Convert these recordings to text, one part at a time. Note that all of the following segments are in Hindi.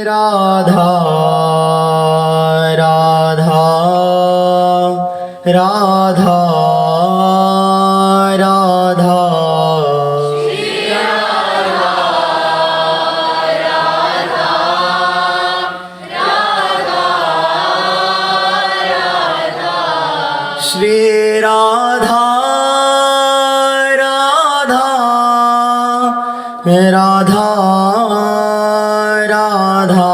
राधा राधा राधा राधा श्री राधा राधा राधा राधा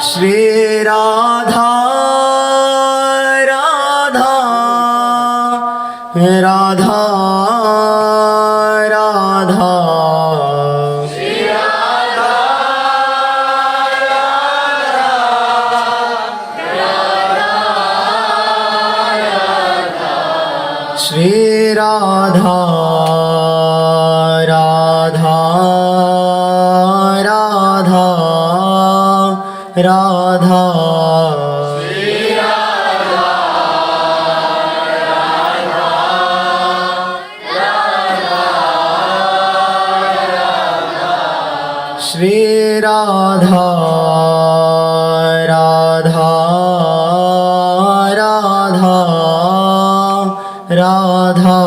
श्री राधा राधा राधा राधा श्री राधा राधा राधा राधा श्री राधा राधा राधा राधा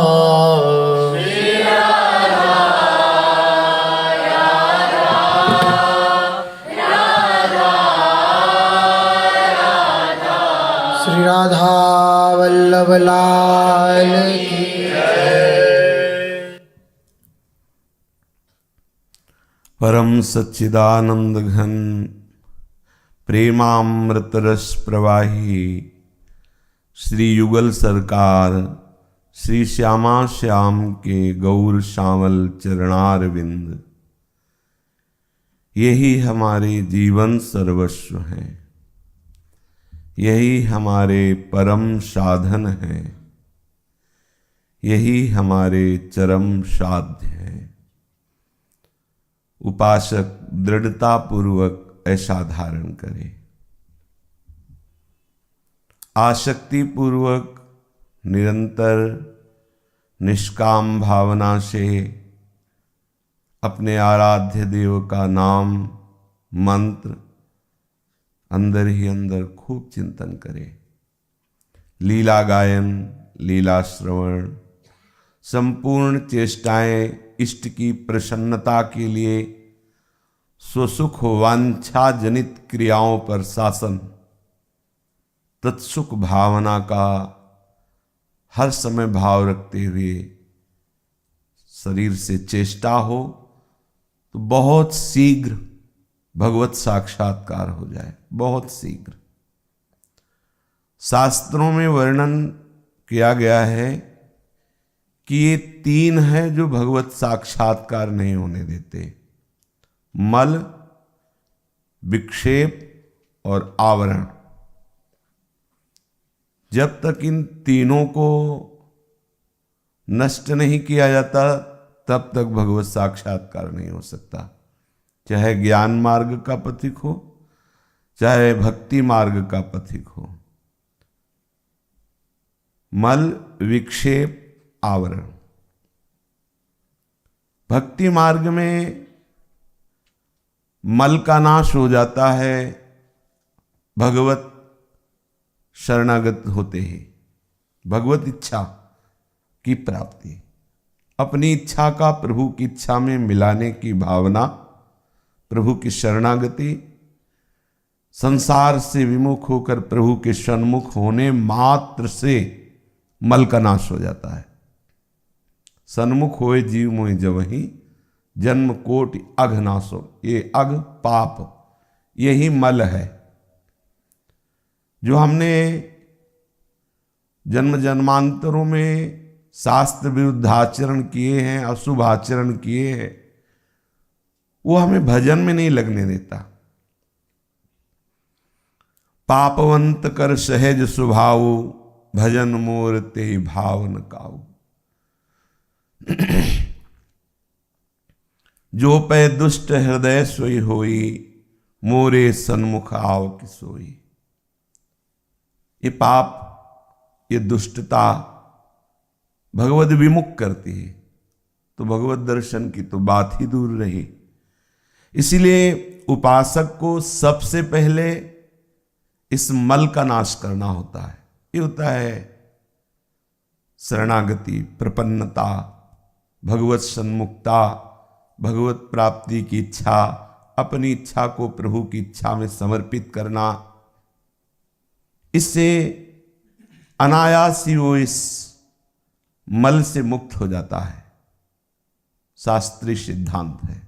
श्री राधा वल्लभ लाल की परम सच्चिदानंद घन प्रेमामृत रस प्रवाही श्री युगल सरकार श्री श्यामा श्याम के गौर श्यामल चरणारविंद, यही हमारे जीवन सर्वस्व हैं, यही हमारे परम साधन हैं, यही हमारे चरम साध्य हैं। उपासक दृढ़ता पूर्वक ऐसा धारण करे, आसक्ति पूर्वक निरंतर निष्काम भावना से अपने आराध्य देव का नाम मंत्र अंदर ही अंदर खूब चिंतन करे। लीला गायन, लीला श्रवण, संपूर्ण चेष्टाएं इष्ट की प्रसन्नता के लिए स्वसुख वांछा जनित क्रियाओं पर शासन, तत्सुख भावना का हर समय भाव रखते हुए शरीर से चेष्टा हो तो बहुत शीघ्र भगवत साक्षात्कार हो जाए, बहुत शीघ्र। शास्त्रों में वर्णन किया गया है कि ये तीन है जो भगवत साक्षात्कार नहीं होने देते: मल, विक्षेप और आवरण। जब तक इन तीनों को नष्ट नहीं किया जाता तब तक भगवत साक्षात्कार नहीं हो सकता, चाहे ज्ञान मार्ग का पथिक हो, चाहे भक्ति मार्ग का पथिक हो। मल, विक्षेप, आवरण। भक्ति मार्ग में मल का नाश हो जाता है भगवत शरणागत होते ही, भगवत इच्छा की प्राप्ति, अपनी इच्छा का प्रभु की इच्छा में मिलाने की भावना, प्रभु की शरणागति, संसार से विमुख होकर प्रभु के सन्मुख होने मात्र से मल का नाश हो जाता है। सन्मुख होए जीव मोहि जवहीं, जन्म कोटि अघ नाशो। ये अघ पाप, यही मल है जो हमने जन्म जन्मांतरों में शास्त्र विरुद्ध आचरण किए हैं, अशुभ आचरण किए हैं, वो हमें भजन में नहीं लगने देता। पापवंत कर सहज स्वभाव, भजन मोर ते भाव न काऊ। जो पै दुष्ट हृदय सोई होई, मोरे सन्मुख आव कि सोई। ये पाप ये दुष्टता भगवद विमुख करती है, तो भगवत दर्शन की तो बात ही दूर रही। इसीलिए उपासक को सबसे पहले इस मल का नाश करना होता है। ये होता है शरणागति, प्रपन्नता, भगवत सन्मुखता, भगवत प्राप्ति की इच्छा, अपनी इच्छा को प्रभु की इच्छा में समर्पित करना। इससे अनायास ही वो इस मल से मुक्त हो जाता है। शास्त्रीय सिद्धांत है।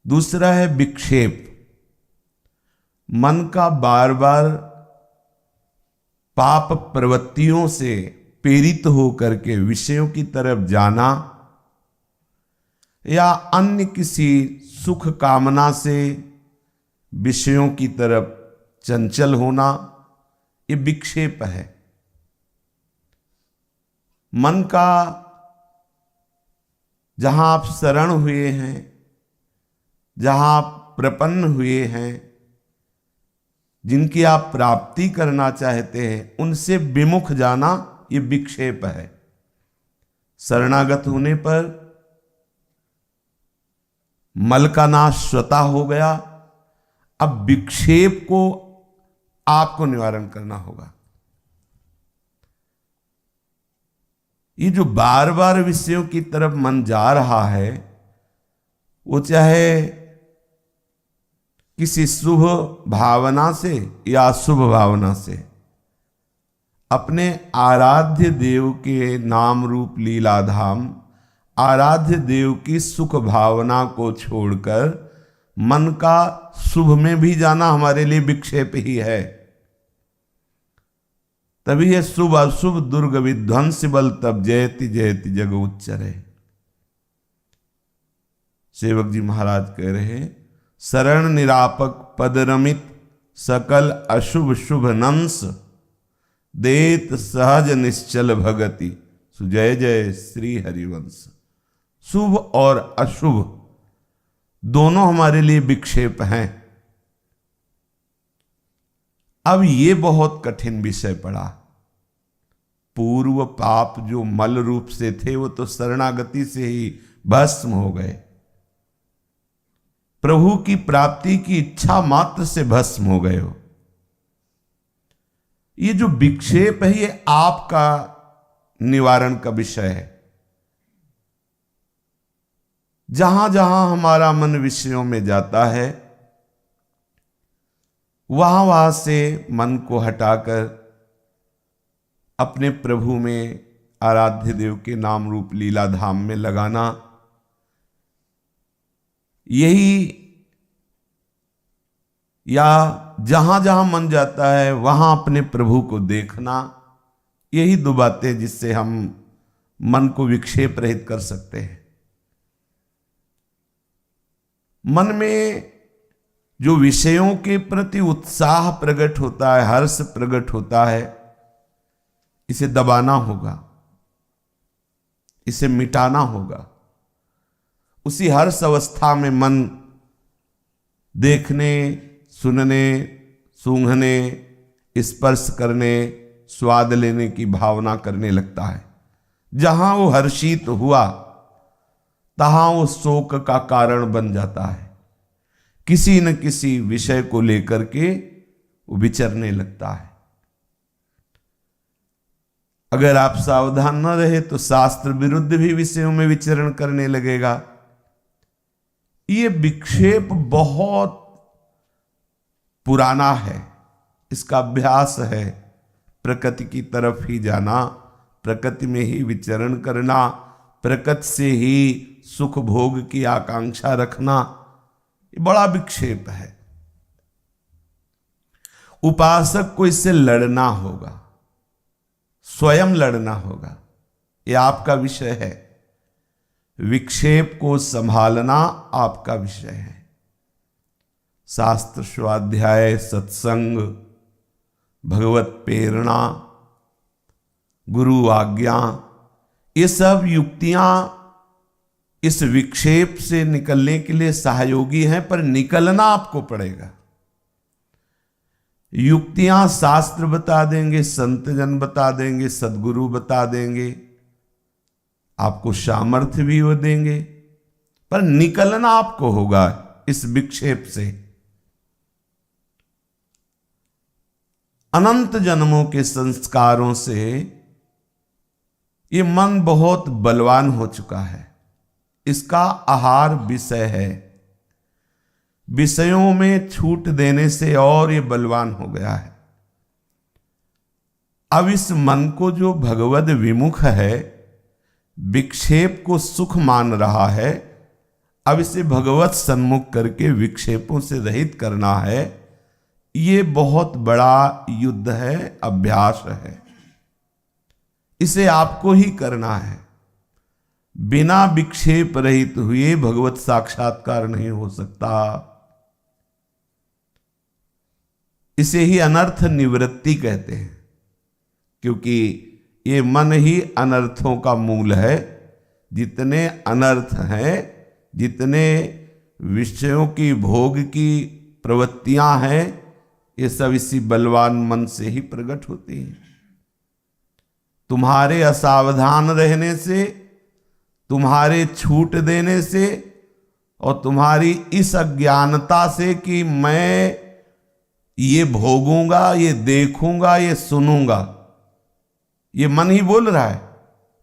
दूसरा है विक्षेप। मन का बार बार पाप प्रवृत्तियों से प्रेरित होकर के विषयों की तरफ जाना या अन्य किसी सुख कामना से विषयों की तरफ चंचल होना, ये विक्षेप है। मन का जहां आप शरण हुए हैं, जहां आप प्रपन्न हुए हैं, जिनकी आप प्राप्ति करना चाहते हैं, उनसे विमुख जाना ये विक्षेप है। शरणागत होने पर मल का नाश स्वतः हो गया। अब विक्षेप को आपको निवारण करना होगा। ये जो बार बार विषयों की तरफ मन जा रहा है, वो चाहे किसी शुभ भावना से या अशुभ भावना से, अपने आराध्य देव के नाम रूप लीलाधाम, आराध्य देव की सुख भावना को छोड़कर मन का शुभ में भी जाना हमारे लिए विक्षेप ही है। तभी यह शुभ अशुभ दुर्ग विध्वंस बल तब जयति जयति जग उच्चरे। सेवक जी महाराज कह रहे, शरण निरापक पद रमित सकल अशुभ शुभ नंस, देत सहज निश्चल भगति सुजय जय श्री हरिवंश। शुभ और अशुभ दोनों हमारे लिए विक्षेप हैं। अब ये बहुत कठिन विषय पड़ा। पूर्व पाप जो मल रूप से थे वो तो शरणागति से ही भस्म हो गए। प्रभु की प्राप्ति की इच्छा मात्र से भस्म हो गए हो। ये जो विक्षेप है ये आपका निवारण का विषय है। जहां जहां हमारा मन विषयों में जाता है, वहां वहां से मन को हटाकर अपने प्रभु में, आराध्य देव के नाम रूप लीला धाम में लगाना, यही, या जहां जहां मन जाता है वहां अपने प्रभु को देखना, यही दो बातें जिससे हम मन को विक्षेप रहित कर सकते हैं। मन में जो विषयों के प्रति उत्साह प्रकट होता है, हर्ष प्रकट होता है, इसे दबाना होगा, इसे मिटाना होगा। उसी हर्ष अवस्था में मन देखने, सुनने, सूंघने, स्पर्श करने, स्वाद लेने की भावना करने लगता है। जहां वो हर्षित हुआ तहां वो शोक का कारण बन जाता है। किसी न किसी विषय को लेकर के वो विचरने लगता है। अगर आप सावधान न रहे तो शास्त्र विरुद्ध भी विषयों में विचरण करने लगेगा। ये विक्षेप बहुत पुराना है, इसका अभ्यास है। प्रकृति की तरफ ही जाना, प्रकृति में ही विचरण करना, प्रकृति से ही सुख भोग की आकांक्षा रखना, ये बड़ा विक्षेप है। उपासक को इससे लड़ना होगा, स्वयं लड़ना होगा। ये आपका विषय है। विक्षेप को संभालना आपका विषय है। शास्त्र स्वाध्याय, सत्संग, भगवत प्रेरणा, गुरु आज्ञा, ये सब युक्तियां इस विक्षेप से निकलने के लिए सहयोगी हैं, पर निकलना आपको पड़ेगा। युक्तियां शास्त्र बता देंगे, संत जन बता देंगे, सदगुरु बता देंगे, आपको सामर्थ्य भी वो देंगे, पर निकलना आपको होगा इस विक्षेप से। अनंत जन्मों के संस्कारों से ये मन बहुत बलवान हो चुका है। इसका आहार विषय है। विषयों में छूट देने से और ये बलवान हो गया है। अब इस मन को जो भगवद विमुख है, विक्षेप को सुख मान रहा है, अब इसे भगवत सन्मुख करके विक्षेपों से रहित करना है। ये बहुत बड़ा युद्ध है, अभ्यास है। इसे आपको ही करना है। बिना विक्षेप रहित हुए भगवत साक्षात्कार नहीं हो सकता। इसे ही अनर्थ निवृत्ति कहते हैं, क्योंकि ये मन ही अनर्थों का मूल है। जितने अनर्थ हैं, जितने विषयों की भोग की प्रवृत्तियां हैं, ये सब इसी बलवान मन से ही प्रकट होती हैं। तुम्हारे असावधान रहने से, तुम्हारे छूट देने से और तुम्हारी इस अज्ञानता से कि मैं ये भोगूंगा, ये देखूंगा, ये सुनूंगा, ये मन ही बोल रहा है,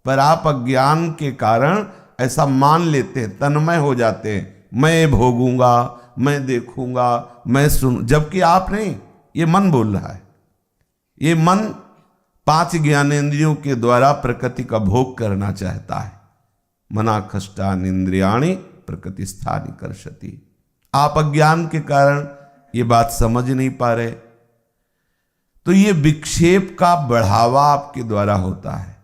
पर आप अज्ञान के कारण ऐसा मान लेते हैं, तन्मय हो जाते हैं, मैं भोगूंगा, मैं देखूंगा, मैं सुन, जबकि आप नहीं, ये मन बोल रहा है। ये मन 5 ज्ञानेंद्रियों के द्वारा प्रकृति का भोग करना चाहता है। मना कष्टान इंद्रियाणि प्रकृति स्थानि कर्षति। आप अज्ञान के कारण ये बात समझ नहीं पा रहे, तो ये विक्षेप का बढ़ावा आपके द्वारा होता है।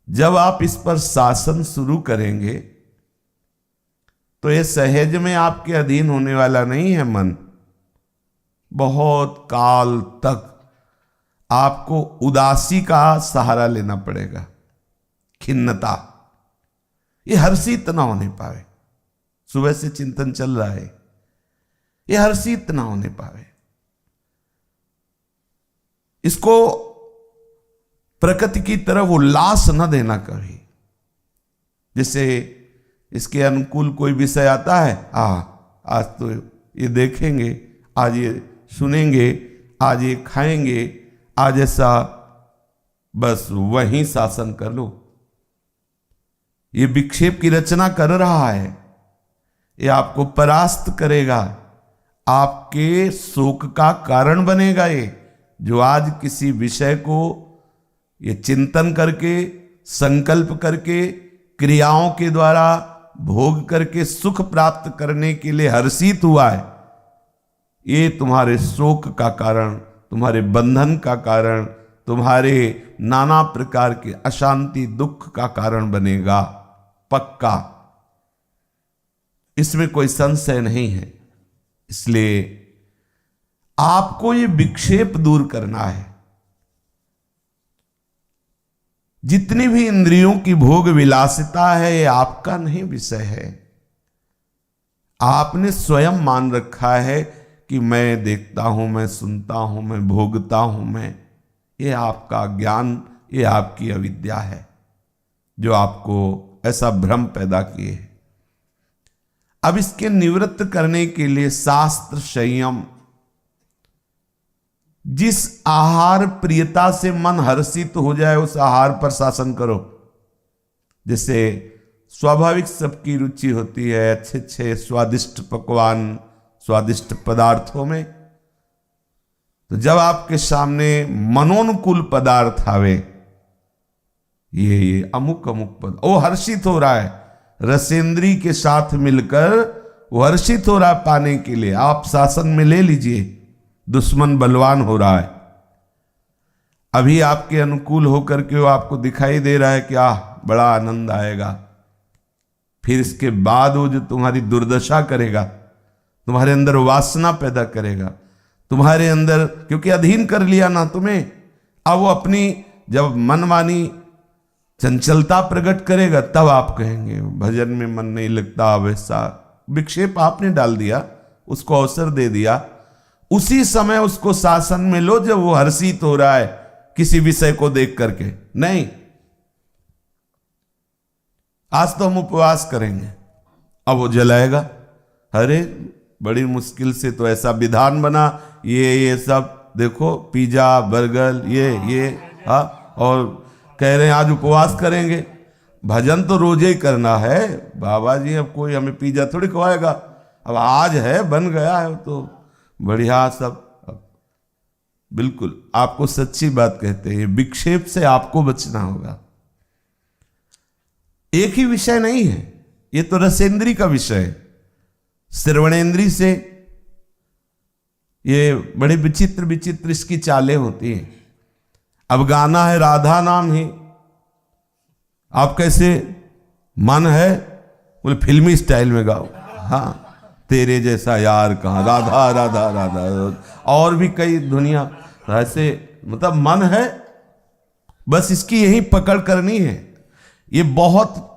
जब आप इस पर शासन शुरू करेंगे तो ये सहज में आपके अधीन होने वाला नहीं है। मन बहुत काल तक आपको उदासी का सहारा लेना पड़ेगा, खिन्नता। ये हर्षित ना होने पावे। सुबह से चिंतन चल रहा है, ये हर्षित ना होने पावे। इसको प्रकृति की तरफ उल्लास न देना कभी। जैसे इसके अनुकूल कोई विषय आता है, आज तो ये देखेंगे, आज ये सुनेंगे, आज ये खाएंगे, आज ऐसा, बस वहीं शासन कर लो। ये विक्षेप की रचना कर रहा है, ये आपको परास्त करेगा, आपके शोक का कारण बनेगा। ये जो आज किसी विषय को ये चिंतन करके, संकल्प करके, क्रियाओं के द्वारा भोग करके सुख प्राप्त करने के लिए हर्षित हुआ है, ये तुम्हारे शोक का कारण, तुम्हारे बंधन का कारण, तुम्हारे नाना प्रकार के अशांति दुख का कारण बनेगा, पक्का। इसमें कोई संशय नहीं है। इसलिए आपको ये विक्षेप दूर करना है। जितनी भी इंद्रियों की भोग विलासिता है, ये आपका नहीं विषय है। आपने स्वयं मान रखा है कि मैं देखता हूं, मैं सुनता हूं, मैं भोगता हूं, मैं। ये आपका ज्ञान, ये आपकी अविद्या है जो आपको ऐसा भ्रम पैदा किए है। अब इसके निवृत्त करने के लिए शास्त्र संयम, जिस आहार प्रियता से मन हर्षित हो जाए उस आहार पर शासन करो। जैसे स्वाभाविक सबकी रुचि होती है अच्छे अच्छे स्वादिष्ट पकवान, स्वादिष्ट पदार्थों में, तो जब आपके सामने मनोनुकूल पदार्थ आवे, ये अमुक अमुक पद, वो हर्षित हो रहा है, रसेंद्री के साथ मिलकर वो हर्षित हो रहा है पाने के लिए, आप शासन में ले लीजिए। दुश्मन बलवान हो रहा है, अभी आपके अनुकूल होकर के वो आपको दिखाई दे रहा है कि बड़ा आनंद आएगा। फिर इसके बाद वो जो तुम्हारी दुर्दशा करेगा, तुम्हारे अंदर वासना पैदा करेगा, तुम्हारे अंदर, क्योंकि अधीन कर लिया ना तुम्हें, अब वो अपनी जब मनमानी चंचलता प्रकट करेगा, तब आप कहेंगे भजन में मन नहीं लगता। वैसा विक्षेप आपने डाल दिया, उसको अवसर दे दिया, उसी समय उसको शासन में लो जब वो हर्षित हो रहा है किसी विषय को देख करके। नहीं, आज तो हम उपवास करेंगे, अब वो जलाएगा। अरे बड़ी मुश्किल से तो ऐसा विधान बना, ये सब देखो पिज्जा बर्गर ये हाँ, और कह रहे हैं आज उपवास करेंगे। भजन तो रोजे ही करना है बाबा जी, अब कोई हमें पिज्जा थोड़ी खवाएगा। अब आज है, बन गया है तो बढ़िया सब। बिल्कुल आपको सच्ची बात कहते हैं, विक्षेप से आपको बचना होगा। एक ही विषय नहीं है, ये तो रसेंद्री का विषय है। श्रवणेंद्री से ये बड़े विचित्र विचित्र इसकी चालें होती हैं। अब गाना है राधा नाम ही, आप कैसे मन है बोले फिल्मी स्टाइल में गाओ। हाँ, तेरे जैसा यार कहाँ, राधा राधा राधा, और भी कई दुनिया ऐसे, मतलब मन है बस इसकी यही पकड़ करनी है। ये बहुत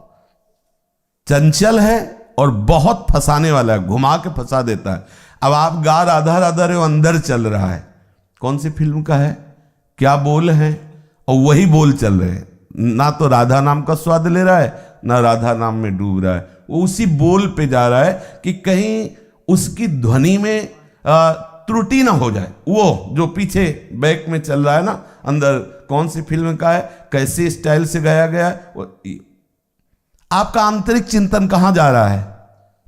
चंचल है और बहुत फंसाने वाला है, घुमा के फंसा देता है। अब आप गा राधा राधा रहे हो, अंदर चल रहा है, कौन सी फिल्म का है, क्या बोल है, और वही बोल चल रहे हैं। ना तो राधा नाम का स्वाद ले रहा है, ना राधा नाम में डूब रहा है, वो उसी बोल पे जा रहा है कि कहीं उसकी ध्वनि में त्रुटि ना हो जाए। वो जो पीछे बैक में चल रहा है ना, अंदर कौन सी फिल्म का है, कैसे स्टाइल से गाया गया है, आपका आंतरिक चिंतन कहां जा रहा है,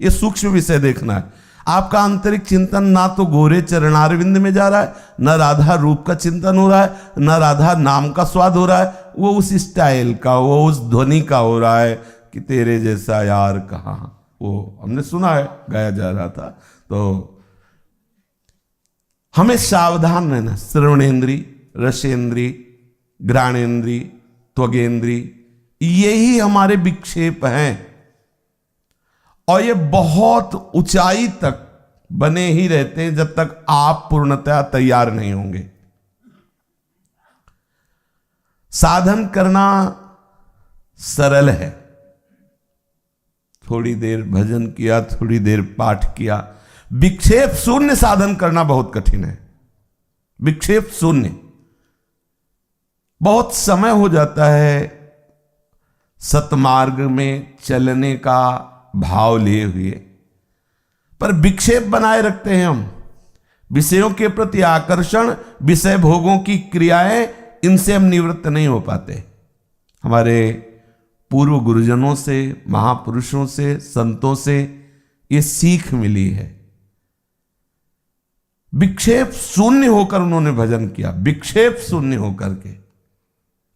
ये सूक्ष्म विषय देखना है। आपका आंतरिक चिंतन ना तो गोरे चरणारविंद में जा रहा है, ना राधा रूप का चिंतन हो रहा है, ना राधा नाम का स्वाद हो रहा है, वो उस स्टाइल का, वो उस ध्वनि का हो रहा है कि तेरे जैसा यार कहाँ। वो हमने सुना है, गाया जा रहा था। तो हमें सावधान रहना। श्रवणेंद्री, रसेंद्री, घ्राणेंद्री, त्वगेंद्री, यही हमारे विक्षेप हैं, और ये बहुत ऊंचाई तक बने ही रहते हैं जब तक आप पूर्णतः तैयार नहीं होंगे। साधन करना सरल है, थोड़ी देर भजन किया, थोड़ी देर पाठ किया। विक्षेप शून्य साधन करना बहुत कठिन है। विक्षेप शून्य, बहुत समय हो जाता है सतमार्ग में चलने का भाव लिए हुए, पर विक्षेप बनाए रखते हैं हम। विषयों के प्रति आकर्षण, विषय भोगों की क्रियाएं, इनसे हम निवृत्त नहीं हो पाते। हमारे पूर्व गुरुजनों से, महापुरुषों से, संतों से ये सीख मिली है। विक्षेप शून्य होकर उन्होंने भजन किया, विक्षेप शून्य होकर के।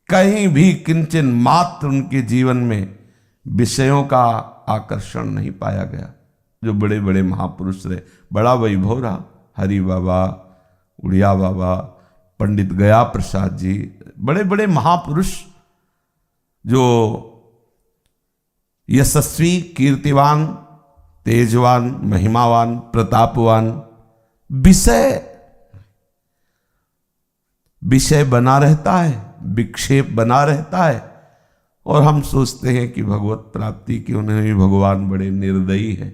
कहीं भी किंचन मात्र उनके जीवन में विषयों का आकर्षण नहीं पाया गया। जो बड़े बड़े महापुरुष रहे, बड़ा वैभव रहा, हरि बाबा, उड़िया बाबा, पंडित गया प्रसाद जी, बड़े बड़े महापुरुष जो यशस्वी, कीर्तिवान, तेजवान, महिमावान, प्रतापवान, विषय बना रहता है, विक्षेप बना रहता है, और हम सोचते हैं कि भगवत प्राप्ति की उन्हें भी भगवान बड़े निर्दयी है।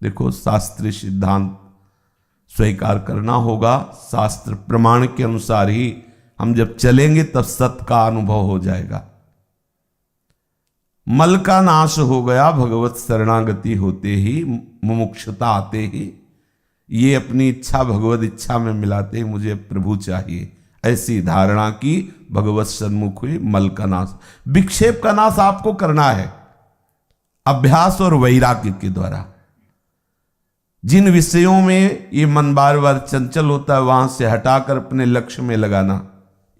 देखो, शास्त्रीय सिद्धांत स्वीकार करना होगा, शास्त्र प्रमाण के अनुसार ही हम जब चलेंगे तब सत्य का अनुभव हो जाएगा। मल का नाश हो गया भगवत शरणागति होते ही, मुमुक्षुता आते ही, ये अपनी इच्छा भगवत इच्छा में मिलाते ही मुझे प्रभु चाहिए, ऐसी धारणा की भगवत सन्मुख हुई। मल का नाश, विक्षेप का नाश आपको करना है अभ्यास और वैराग्य के द्वारा। जिन विषयों में ये मन बार बार चंचल होता है, वहां से हटाकर अपने लक्ष्य में लगाना,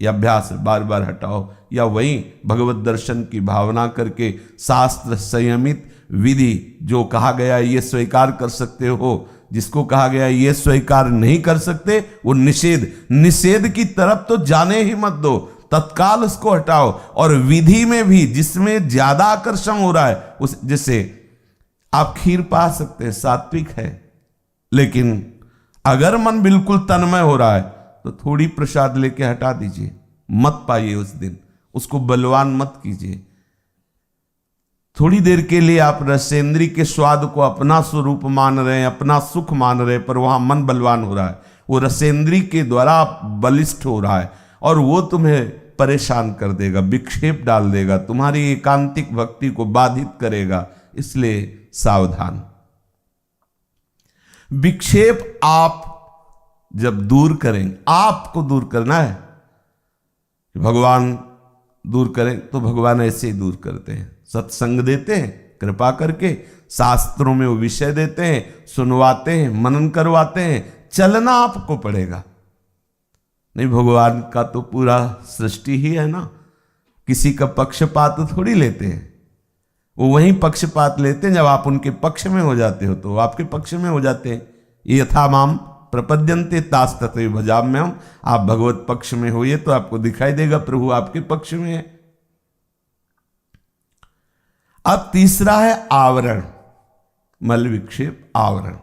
यह अभ्यास है। बार बार हटाओ, या वहीं भगवत दर्शन की भावना करके शास्त्र संयमित विधि जो कहा गया ये स्वीकार कर सकते हो, जिसको कहा गया ये स्वीकार नहीं कर सकते, वो निषेध की तरफ तो जाने ही मत दो, तत्काल उसको हटाओ। और विधि में भी जिसमें ज्यादा आकर्षण हो रहा है, उस जैसे आप खीर पा सकते हैं, सात्विक है, लेकिन अगर मन बिल्कुल तन्मय हो रहा है तो थोड़ी प्रसाद लेके हटा दीजिए, मत पाइए उस दिन, उसको बलवान मत कीजिए। थोड़ी देर के लिए आप रसेंद्री के स्वाद को अपना स्वरूप मान रहे हैं, अपना सुख मान रहे हैं, पर वहां मन बलवान हो रहा है, वो रसेंद्री के द्वारा बलिष्ठ हो रहा है और वो तुम्हें परेशान कर देगा, विक्षेप डाल देगा, तुम्हारी एकांतिक भक्ति को बाधित करेगा, इसलिए सावधान। विक्षेप आप जब दूर करें, आपको दूर करना है, भगवान दूर करें तो भगवान ऐसे ही दूर करते हैं, सत्संग देते हैं कृपा करके, शास्त्रों में वो विषय देते हैं, सुनवाते हैं, मनन करवाते हैं, चलना आपको पड़ेगा। नहीं, भगवान का तो पूरा सृष्टि ही है ना, किसी का पक्षपात थोड़ी लेते हैं, वो वहीं पक्षपात लेते हैं जब आप उनके पक्ष में हो जाते हो तो आपके पक्ष में हो जाते हैं। यथा माम प्रपद्यन्ते तास तथैव भजाम्यहम्, आप भगवत पक्ष में होइए तो आपको दिखाई देगा प्रभु आपके पक्ष में है। अब तीसरा है आवरण, मल विक्षेप आवरण।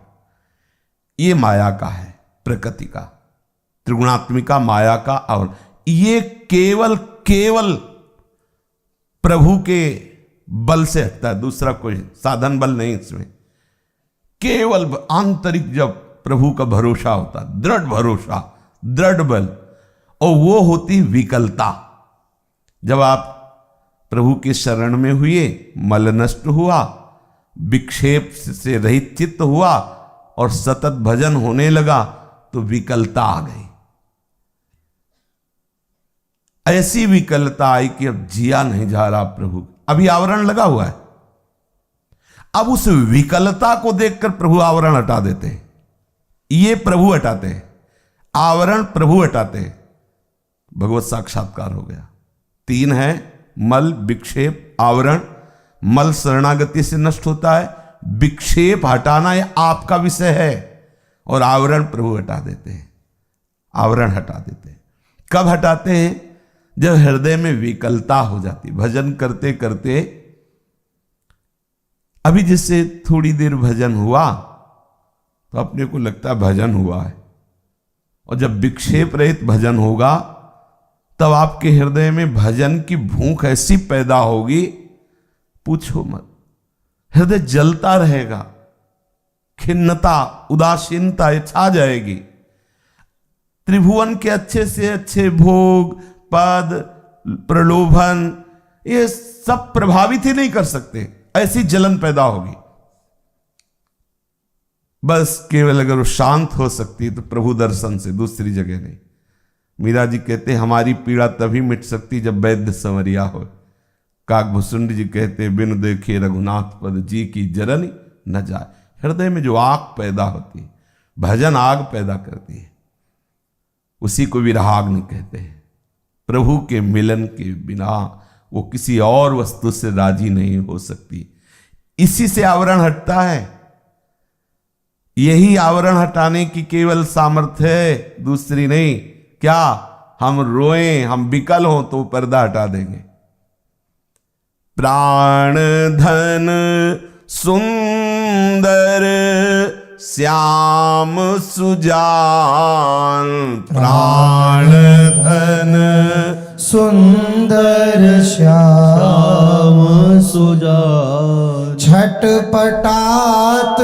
ये माया का है, प्रकृति का, त्रिगुणात्मिका माया का आवरण। ये केवल प्रभु के बल से हटता है, दूसरा कोई साधन बल नहीं इसमें, केवल आंतरिक जब प्रभु का भरोसा होता, दृढ़ भरोसा, दृढ़ बल, और वो होती विकलता। जब आप प्रभु के शरण में हुए, मल नष्ट हुआ, विक्षेप से रहित चित्त हुआ और सतत भजन होने लगा तो विकलता आ गई। ऐसी विकलता आई कि अब जिया नहीं जा रहा प्रभु, अभी आवरण लगा हुआ है। अब उस विकलता को देखकर प्रभु आवरण हटा देते हैं। ये प्रभु हटाते हैं, आवरण प्रभु हटाते हैं, भगवत साक्षात्कार हो गया। तीन है, मल विक्षेप आवरण। मल शरणागति से नष्ट होता है, विक्षेप हटाना ये आपका विषय है, और आवरण प्रभु हटा देते हैं, आवरण हटा देते हैं। कब हटाते हैं? जब हृदय में विकलता हो जाती, भजन करते करते, अभी जिससे थोड़ी देर भजन हुआ तो अपने को लगता है भजन हुआ है, और जब विक्षेप रहित भजन होगा तब आपके हृदय में भजन की भूख ऐसी पैदा होगी, पूछो मत, हृदय जलता रहेगा, खिन्नता उदासीनता ये छा जाएगी। त्रिभुवन के अच्छे से अच्छे भोग, पद, प्रलोभन, ये सब प्रभावित ही नहीं कर सकते, ऐसी जलन पैदा होगी। बस केवल अगर वो शांत हो सकती तो प्रभु दर्शन से, दूसरी जगह नहीं। मीरा जी कहते हमारी पीड़ा तभी मिट सकती जब वैद्य संवरिया हो। काकभूषुंड जी कहते बिनु देखे रघुनाथ पद जी की जरनी न जाए। हृदय में जो आग पैदा होती है, भजन आग पैदा करती है, उसी को विराग्नि कहते हैं। प्रभु के मिलन के बिना वो किसी और वस्तु से राजी नहीं हो सकती। इसी से आवरण हटता है, यही आवरण हटाने की केवल सामर्थ्य है, दूसरी नहीं। क्या हम रोएं, हम विकल हों तो पर्दा हटा देंगे। प्राण धन सुंदर श्याम सुजान, प्राण धन सुंदर श्याम सुजान, छटपटात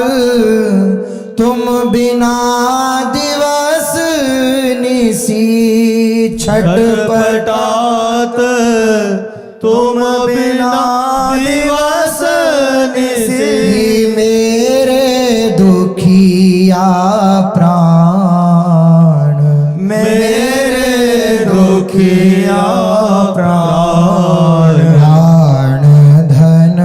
तुम बिना दिवस निसी, छटपटात तुम बिना दिवस निसी, मेरे दुखिया प्राण, मेरे दुखिया प्राण, प्राण धन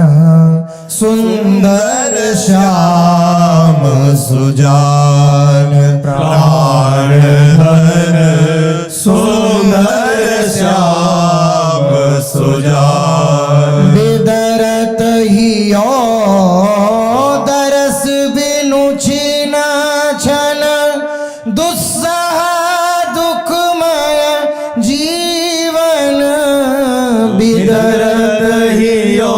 सुंदर श्याम सुजान, प्राण धन सुंदर श्याम सुजान, विदरत हियो दरस बिनु छिन छन, दुस्सह दुखमय जीवन, विदरत हियो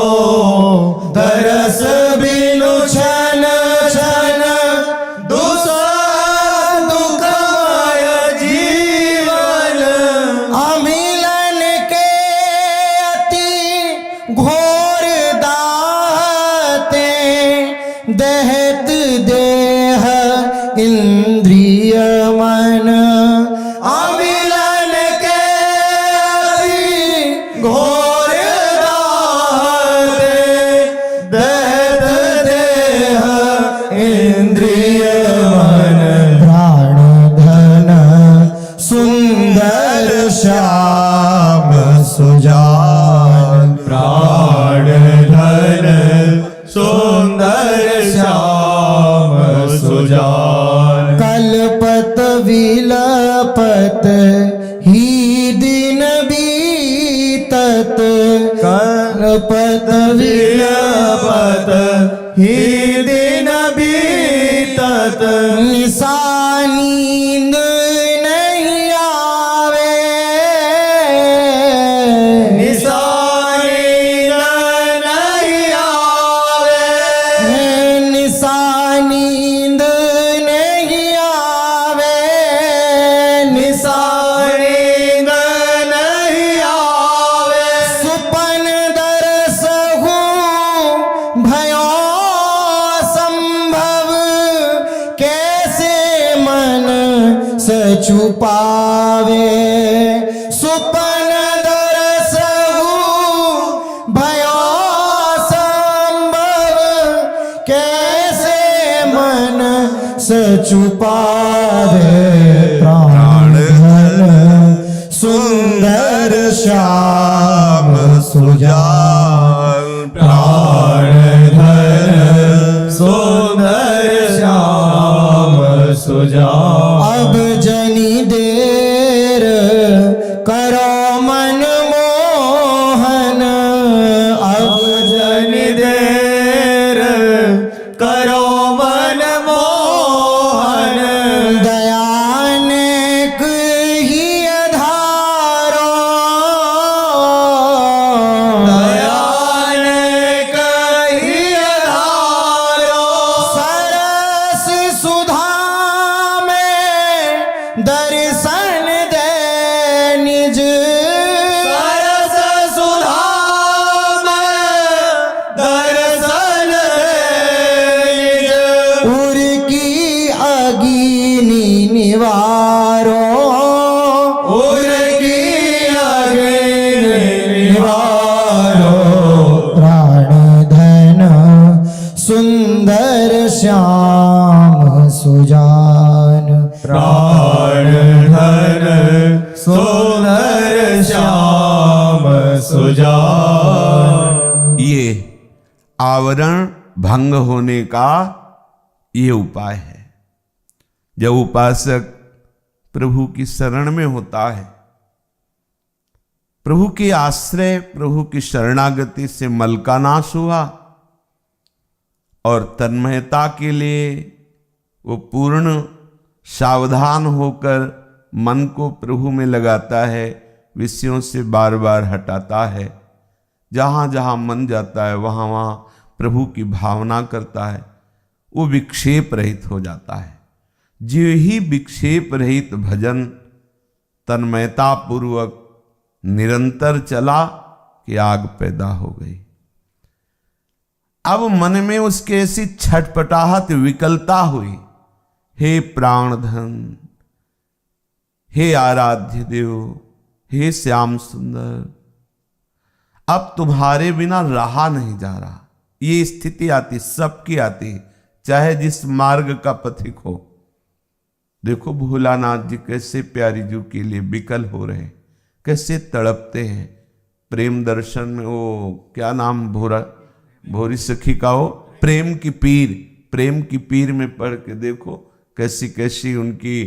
दरस बिनु छन छन, दुस्सह श्याम सुजान प्राण धन सुंदर श्याम सुजान कल्पत विलपत ही दिन बीतत कल्पत विलपत ही दिन बीतत निशा नींद नहीं आवे निशानी नहीं आवे निशा नींद नहीं आवे निशानी नहीं आवे सुपन दरस हूँ भयो संभव कैसे मन से छुपावे सुपन दरस हूँ भयो संभव कैसे मन से छुपावे प्राण धन सुंदर श्याम सुजान प्राण धन सुंदर श्याम सुजान अब जनी देर करो मन मोहन अब जनि देर करो मन मोहन दयानिक ही धारो दयान कही धारो सरस सुधा में दर्शन दे निज सरस सुधा में दर्शन दे उर की अग्नि निवारो उर की अग्नि निवारो प्राण धन सुंदर श्याम सुजान प्राण धन सुंदर श्याम सुजान ये आवरण भंग होने का ये उपाय है। जब उपासक प्रभु की शरण में होता है, प्रभु के आश्रय प्रभु की शरणागति से मल का नाश हुआ और तन्मयता के लिए वो पूर्ण सावधान होकर मन को प्रभु में लगाता है, विषयों से बार बार हटाता है। जहाँ जहाँ मन जाता है वहाँ वहाँ प्रभु की भावना करता है, वो विक्षेप रहित हो जाता है। जो ही विक्षेप रहित भजन तन्मयता पूर्वक निरंतर चला कि आग पैदा हो गई। अब मन में उसके ऐसी छटपटाहट विकलता हुई, हे प्राणधन, हे आराध्य देव, हे श्याम सुंदर, अब तुम्हारे बिना रहा नहीं जा रहा। ये स्थिति आती, सबकी आती, चाहे जिस मार्ग का पथिक हो। देखो भोलानाथ जी कैसे प्यारी जू के लिए विकल हो रहे, कैसे तड़पते हैं। प्रेम दर्शन में वो क्या नाम भोरी सखी का हो, प्रेम की पीर, प्रेम की पीर में पढ़ के देखो कैसी कैसी उनकी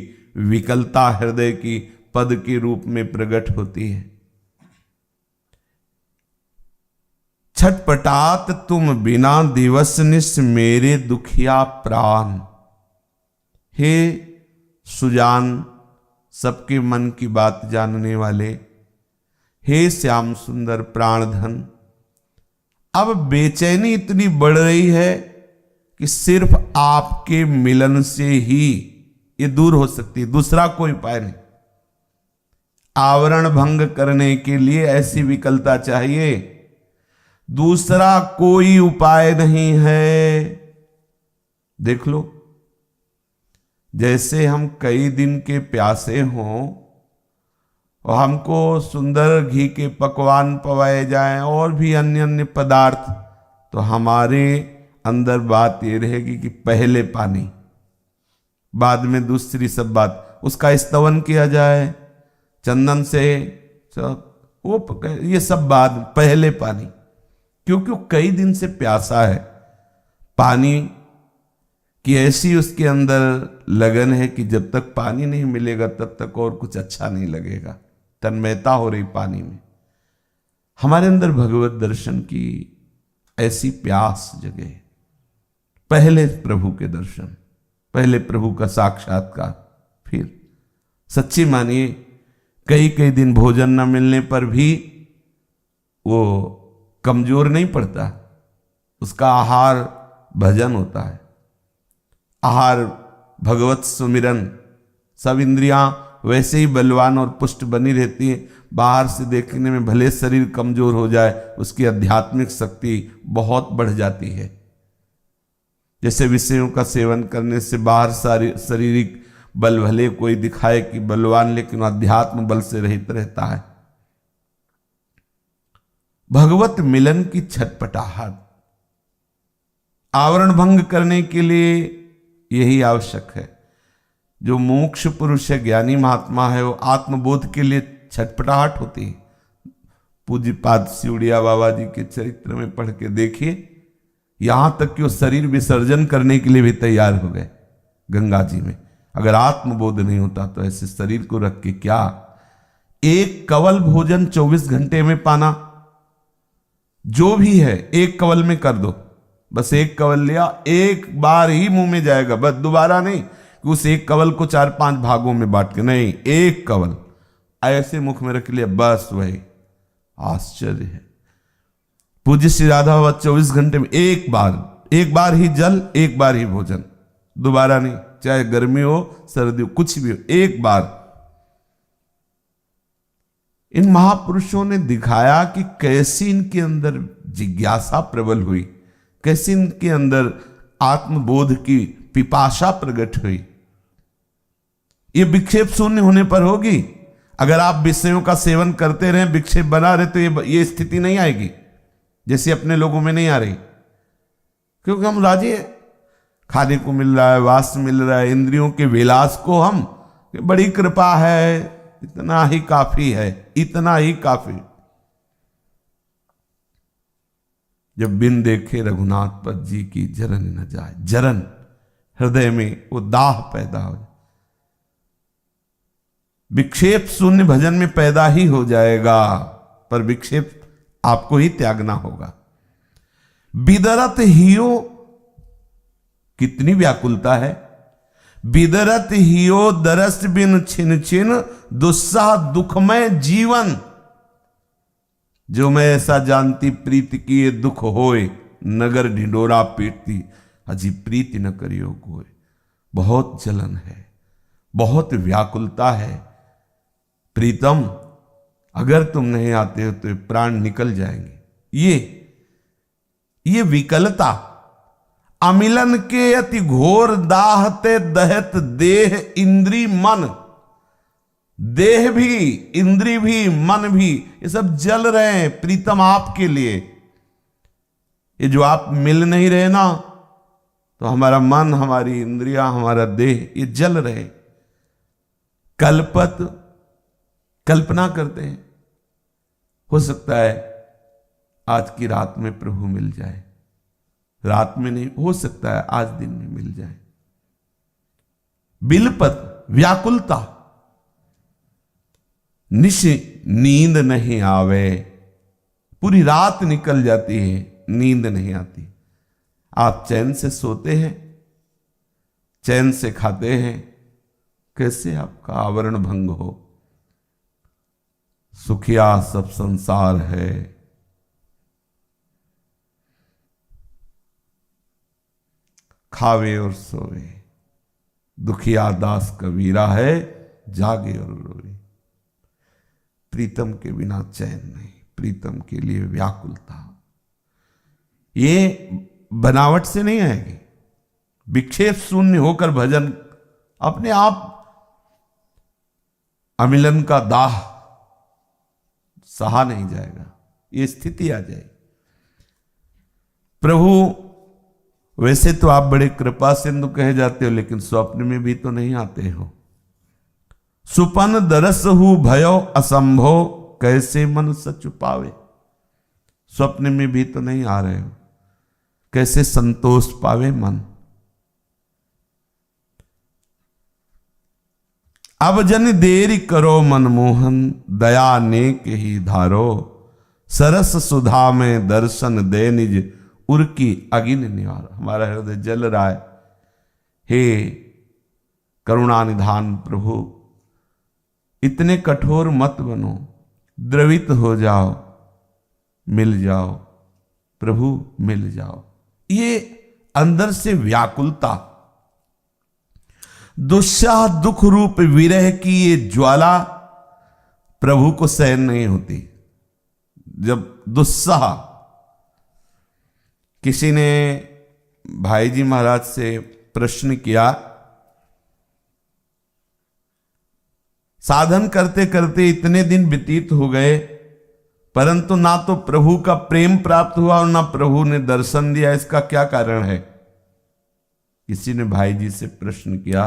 विकलता हृदय की पद के रूप में प्रकट होती है। छटपटात तुम बिना दिवस निस मेरे दुखिया प्राण। हे सुजान, सबके मन की बात जानने वाले, हे श्याम सुंदर प्राणधन, अब बेचैनी इतनी बढ़ रही है कि सिर्फ आपके मिलन से ही ये दूर हो सकती है, दूसरा कोई उपाय नहीं। आवरण भंग करने के लिए ऐसी विकलता चाहिए, दूसरा कोई उपाय नहीं है। देख लो, जैसे हम कई दिन के प्यासे हों और हमको सुंदर घी के पकवान पवाए जाएं और भी अन्य अन्य पदार्थ, तो हमारे अंदर बात ये रहेगी कि पहले पानी, बाद में दूसरी सब बात। उसका स्तवन किया जाए, चंदन से ये सब बाद, पहले पानी, क्योंकि वो कई दिन से प्यासा है। पानी की ऐसी उसके अंदर लगन है कि जब तक पानी नहीं मिलेगा तब तक और कुछ अच्छा नहीं लगेगा। तन्मयता हो रही पानी में। हमारे अंदर भगवत दर्शन की ऐसी प्यास जगे। पहले प्रभु के दर्शन, पहले प्रभु का साक्षात्कार, फिर सच्ची मानिए कई कई दिन भोजन न मिलने पर भी वो कमजोर नहीं पड़ता। उसका आहार भजन होता है, आहार भगवत सुमिरन। सब इंद्रियां वैसे ही बलवान और पुष्ट बनी रहती है। बाहर से देखने में भले शरीर कमजोर हो जाए, उसकी आध्यात्मिक शक्ति बहुत बढ़ जाती है। जैसे विषयों का सेवन करने से बाहर शारीरिक बल भले कोई दिखाए कि बलवान, लेकिन अध्यात्म बल से रहित रहता है। भगवत मिलन की छटपटाहट आवरण भंग करने के लिए यही आवश्यक है। जो मोक्ष पुरुष है, ज्ञानी महात्मा है, वो आत्मबोध के लिए छटपटाहट होती है। पूज्यपाद सिउड़िया बाबा जी के चरित्र में पढ़ के देखिए, यहां तक कि वो शरीर विसर्जन करने के लिए भी तैयार हो गए गंगा जी में। अगर आत्मबोध नहीं होता तो ऐसे शरीर को रख के क्या। एक कवल भोजन 24 घंटे में पाना, जो भी है एक कवल में कर दो। बस एक कवल लिया, एक बार ही मुंह में जाएगा, बस दोबारा नहीं कि उस एक कवल को 4-5 भागों में बांट के, नहीं, एक कवल ऐसे मुख में रख लिया, बस वही। आश्चर्य है। पूज्य श्री राधा बाबा 24 घंटे में एक बार ही जल, एक बार ही भोजन, दोबारा नहीं, चाहे गर्मी हो सर्दी हो कुछ भी हो, एक बार। इन महापुरुषों ने दिखाया कि कैसी इनके अंदर जिज्ञासा प्रबल हुई, कैसी इनके अंदर आत्मबोध की पिपाशा प्रकट हुई। ये विक्षेप शून्य होने पर होगी। अगर आप विषयों का सेवन करते रहे, विक्षेप बना रहे, तो ये स्थिति नहीं आएगी जैसे अपने लोगों में नहीं आ रही। क्योंकि हम राजी है, खाने को मिल रहा है, वास मिल रहा है, इंद्रियों के विलास को हम, बड़ी कृपा है, इतना ही काफी है, इतना ही काफी। जब बिन देखे रघुनाथ पद जी की जरन न जाए, जरन हृदय में वो दाह पैदा हो, विक्षेप शून्य भजन में पैदा ही हो जाएगा, पर विक्षेप आपको ही त्यागना होगा। बिदरत हियो, कितनी व्याकुलता है। बिदरत हियो दरस बिन छिन छिन, दुस्साह दुखमय जीवन। जो मैं ऐसा जानती प्रीति की ये दुख होए, नगर ढिंडोरा पीटती, अजी प्रीति न करियो कोई। बहुत जलन है, बहुत व्याकुलता है। प्रीतम, अगर तुम नहीं आते हो तो प्राण निकल जाएंगे। ये विकलता, अमिलन के अति घोर दाहते दहत देह इंद्री मन। देह भी, इंद्री भी, मन भी, ये सब जल रहे हैं प्रीतम आपके लिए। ये जो आप मिल नहीं रहे ना, तो हमारा मन, हमारी इंद्रियां, हमारा देह, ये जल रहे। कल्पना करते हैं, हो सकता है आज की रात में प्रभु मिल जाए, रात में नहीं, हो सकता है आज दिन में मिल जाए। बिलपत, व्याकुलता, निश नींद नहीं आवे, पूरी रात निकल जाती है, नींद नहीं आती। आप चैन से सोते हैं, चैन से खाते हैं, कैसे आपका आवरण भंग हो। सुखिया सब संसार है, खावे और सोवे, दुखिया दास कबीरा है, जागे और रोए। प्रीतम के बिना चैन नहीं, प्रीतम के लिए व्याकुलता। ये बनावट से नहीं आएगी। विक्षेप शून्य होकर भजन अपने आप, अमिलन का दाह सहा नहीं जाएगा, ये स्थिति आ जाएगी। प्रभु वैसे तो आप बड़े कृपा सिंधु कहे जाते हो, लेकिन स्वप्न में भी तो नहीं आते हो। सुपन दरसहु भयो असंभव, कैसे मन सच पावे। स्वप्न में भी तो नहीं आ रहे हो, कैसे संतोष पावे मन। अब जन देरी करो मनमोहन, दया नेक ही धारो। सरस सुधा में दर्शन दे निज, उर्की अगिन निवार। हमारा हृदय जल रहा है। हे करुणा निधान प्रभु, इतने कठोर मत बनो, द्रवित हो जाओ, मिल जाओ प्रभु, मिल जाओ। ये अंदर से व्याकुलता, दुस्साह दुख रूप विरह की ये ज्वाला प्रभु को सहन नहीं होती। जब दुस्साह, किसी ने भाई जी महाराज से प्रश्न किया, साधन करते करते इतने दिन व्यतीत हो गए, परंतु ना तो प्रभु का प्रेम प्राप्त हुआ और ना प्रभु ने दर्शन दिया, इसका क्या कारण है? किसी ने भाई जी से प्रश्न किया,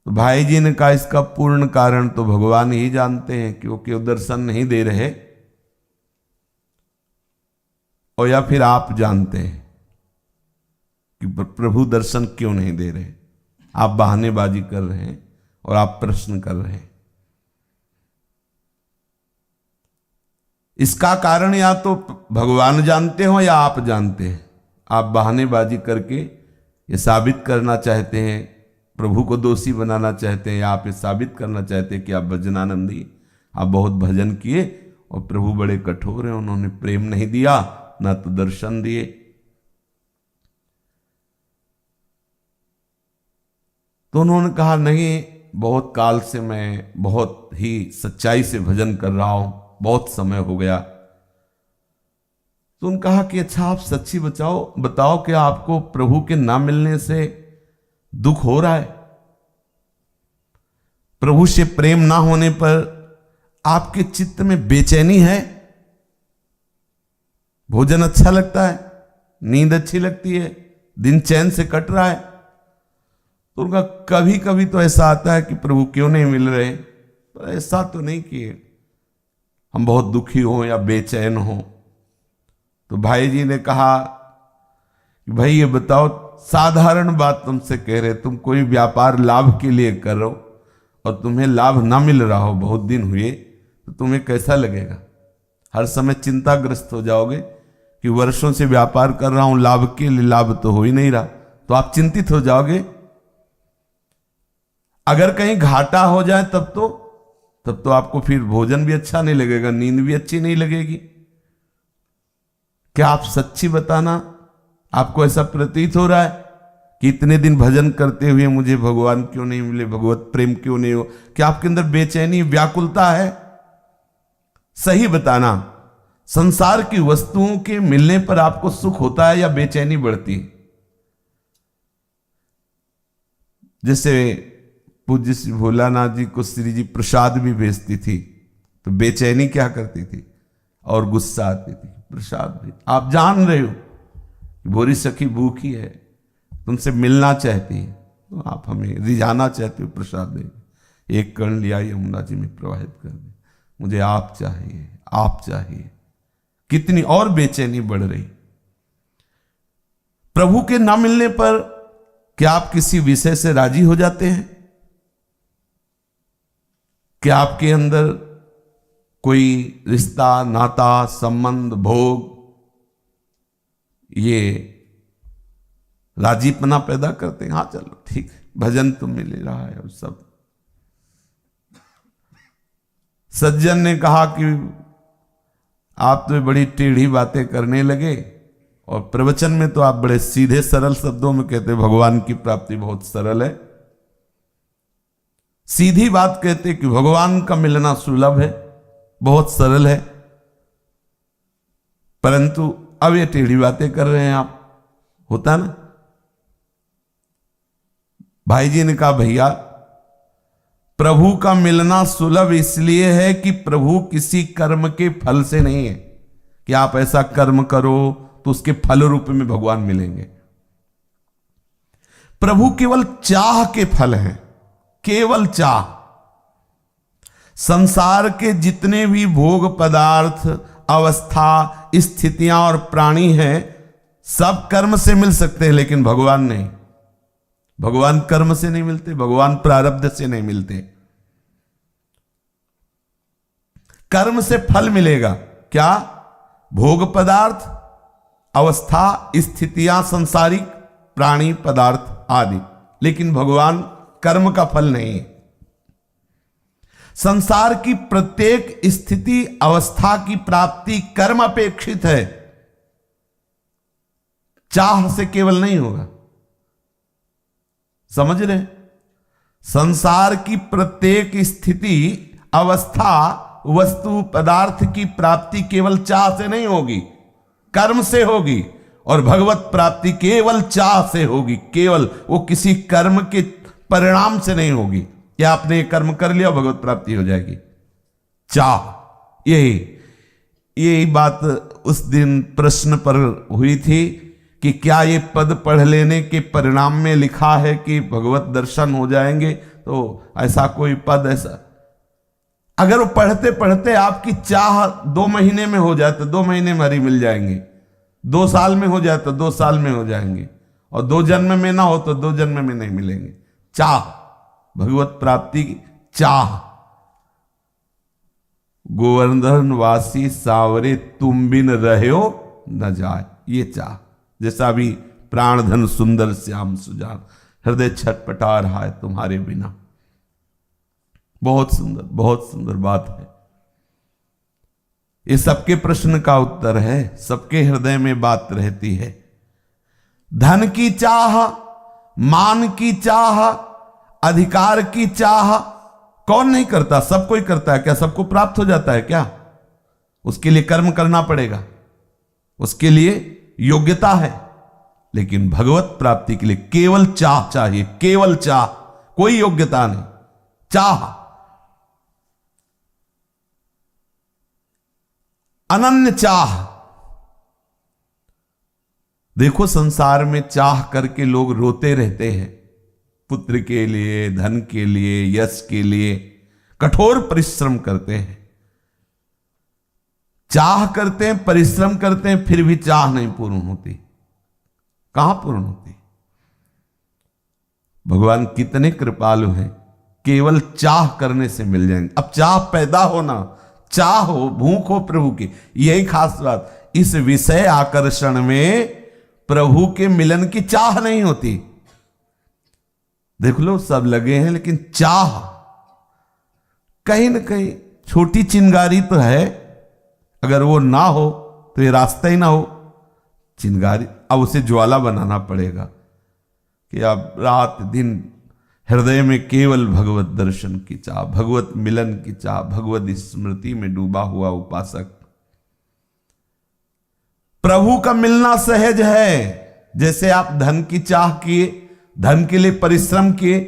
तो भाई जी ने कहा इसका पूर्ण कारण तो भगवान ही जानते हैं, क्योंकि वो दर्शन नहीं दे रहे, और या फिर आप जानते हैं कि प्रभु दर्शन क्यों नहीं दे रहे। आप बहानेबाजी कर रहे हैं और आप प्रश्न कर रहे हैं। इसका कारण या तो भगवान जानते हो या आप जानते हैं। आप बहानेबाजी करके ये साबित करना चाहते हैं, प्रभु को दोषी बनाना चाहते हैं, या आप ये साबित करना चाहते हैं कि आप भजनानंदी, आप बहुत भजन किए और प्रभु बड़े कठोर हैं, उन्होंने प्रेम नहीं दिया, ना तो दर्शन दिए। तो उन्होंने कहा नहीं, बहुत काल से मैं बहुत ही सच्चाई से भजन कर रहा हूं, बहुत समय हो गया। तो उन्होंने कहा कि अच्छा आप सच्ची बताओ कि आपको प्रभु के ना मिलने से दुख हो रहा है? प्रभु से प्रेम ना होने पर आपके चित्त में बेचैनी है? भोजन अच्छा लगता है, नींद अच्छी लगती है, दिन चैन से कट रहा है? तो उनका कभी कभी तो ऐसा आता है कि प्रभु क्यों नहीं मिल रहे, तो ऐसा तो नहीं कि हम बहुत दुखी हो या बेचैन हो। तो भाई जी ने कहा कि भाई ये बताओ, साधारण बात तुमसे कह रहे, तुम कोई व्यापार लाभ के लिए कर रहे हो और तुम्हें लाभ ना मिल रहा हो, बहुत दिन हुए, तो तुम्हें कैसा लगेगा? हर समय चिंताग्रस्त हो जाओगे कि वर्षों से व्यापार कर रहा हूं, लाभ के लिए लाभ तो हो ही नहीं रहा, तो आप चिंतित हो जाओगे। अगर कहीं घाटा हो जाए तब तो आपको फिर भोजन भी अच्छा नहीं लगेगा, नींद भी अच्छी नहीं लगेगी। क्या आप सच्ची बताना, आपको ऐसा प्रतीत हो रहा है कि इतने दिन भजन करते हुए मुझे भगवान क्यों नहीं मिले, भगवत प्रेम क्यों नहीं हो? क्या आपके अंदर बेचैनी, व्याकुलता है? सही बताना, संसार की वस्तुओं के मिलने पर आपको सुख होता है या बेचैनी बढ़ती है? जैसे पूज्य श्री भोलानाथ जी को श्री जी प्रसाद भी भेजती थी, तो बेचैनी क्या करती थी और गुस्सा आती थी। प्रसाद भी आप जान रहे हो कि भोरी सखी भूखी है, तुमसे मिलना चाहती है, तो आप हमें रिझाना चाहते हो, प्रसाद दे, एक कण लिया यमुना जी में प्रवाहित कर दे, मुझे आप चाहिए, आप चाहिए। कितनी और बेचैनी बढ़ रही। प्रभु के ना मिलने पर क्या आप किसी विषय से राजी हो जाते हैं? क्या आपके अंदर कोई रिश्ता, नाता, संबंध, भोग ये राजीपना पैदा करते हैं? हाँ चलो ठीक है, भजन तो मिल रहा है और सब। सज्जन ने कहा कि आप तो बड़ी टेढ़ी बातें करने लगे और प्रवचन में तो आप बड़े सीधे सरल शब्दों में कहते भगवान की प्राप्ति बहुत सरल है। सीधी बात कहते कि भगवान का मिलना सुलभ है, बहुत सरल है, परंतु अब ये टेढ़ी बातें कर रहे हैं आप। होता ना। भाई जी ने कहा भैया प्रभु का मिलना सुलभ इसलिए है कि प्रभु किसी कर्म के फल से नहीं है कि आप ऐसा कर्म करो तो उसके फल रूप में भगवान मिलेंगे। प्रभु केवल चाह के फल हैं। केवल चाह। संसार के जितने भी भोग पदार्थ, अवस्था, स्थितियां और प्राणी हैं, सब कर्म से मिल सकते हैं, लेकिन भगवान नहीं। भगवान कर्म से नहीं मिलते, भगवान प्रारब्ध से नहीं मिलते। कर्म से फल मिलेगा क्या? भोग पदार्थ, अवस्था, स्थितियां, संसारिक प्राणी पदार्थ आदि, लेकिन भगवान कर्म का फल नहीं है। संसार की प्रत्येक स्थिति, अवस्था की प्राप्ति कर्म अपेक्षित है, चाह से केवल नहीं होगा। समझ रहे? संसार की प्रत्येक स्थिति, अवस्था, वस्तु, पदार्थ की प्राप्ति केवल चाह से नहीं होगी, कर्म से होगी। और भगवत प्राप्ति केवल चाह से होगी, केवल, वो किसी कर्म के परिणाम से नहीं होगी। या आपने कर्म कर लिया, भगवत प्राप्ति हो जाएगी। चाह, यही बात उस दिन प्रश्न पर हुई थी कि क्या ये पद पढ़ लेने के परिणाम में लिखा है कि भगवत दर्शन हो जाएंगे? तो ऐसा कोई पद, ऐसा अगर वो पढ़ते पढ़ते आपकी चाह 2 महीने में हो जाए तो 2 महीने में हरी मिल जाएंगे, 2 साल में हो जाए तो 2 साल में हो जाएंगे, और 2 जन्म में ना हो तो 2 जन्म में नहीं मिलेंगे। चाह, भगवत प्राप्ति की चाह। गोवर्धन वासी सावरे तुम बिन रहो न जाए, ये चाह। जैसा भी प्राण धन सुंदर श्याम सुजान, हृदय छटपटा रहा है तुम्हारे बिना। बहुत सुंदर बात है। ये सबके प्रश्न का उत्तर है, सबके हृदय में बात रहती है। धन की चाह, मान की चाह, अधिकार की चाह कौन नहीं करता? सब कोई करता है। क्या सबको प्राप्त हो जाता है क्या? उसके लिए कर्म करना पड़ेगा, उसके लिए योग्यता है। लेकिन भगवत प्राप्ति के लिए केवल चाह चाहिए, केवल चाह, कोई योग्यता नहीं, चाह। अनन्य चाह। देखो, संसार में चाह करके लोग रोते रहते हैं, पुत्र के लिए, धन के लिए, यश के लिए कठोर परिश्रम करते हैं, चाह करते हैं, परिश्रम करते हैं, फिर भी चाह नहीं पूर्ण होती। कहां पूर्ण होती? भगवान कितने कृपालु हैं, केवल चाह करने से मिल जाएंगे। अब चाह पैदा होना, चाह हो, भूख हो प्रभु की, यही खास बात। इस विषय आकर्षण में प्रभु के मिलन की चाह नहीं होती। देख लो, सब लगे हैं, लेकिन चाह कहीं ना कहीं, छोटी चिंगारी तो है, अगर वो ना हो तो ये रास्ता ही ना हो। चिंगारी, अब उसे ज्वाला बनाना पड़ेगा कि अब रात दिन हृदय में केवल भगवत दर्शन की चाह, भगवत मिलन की चाह, भगवत स्मृति में डूबा हुआ उपासक। प्रभु का मिलना सहज है। जैसे आप धन की चाह किए, धन के लिए परिश्रम किए,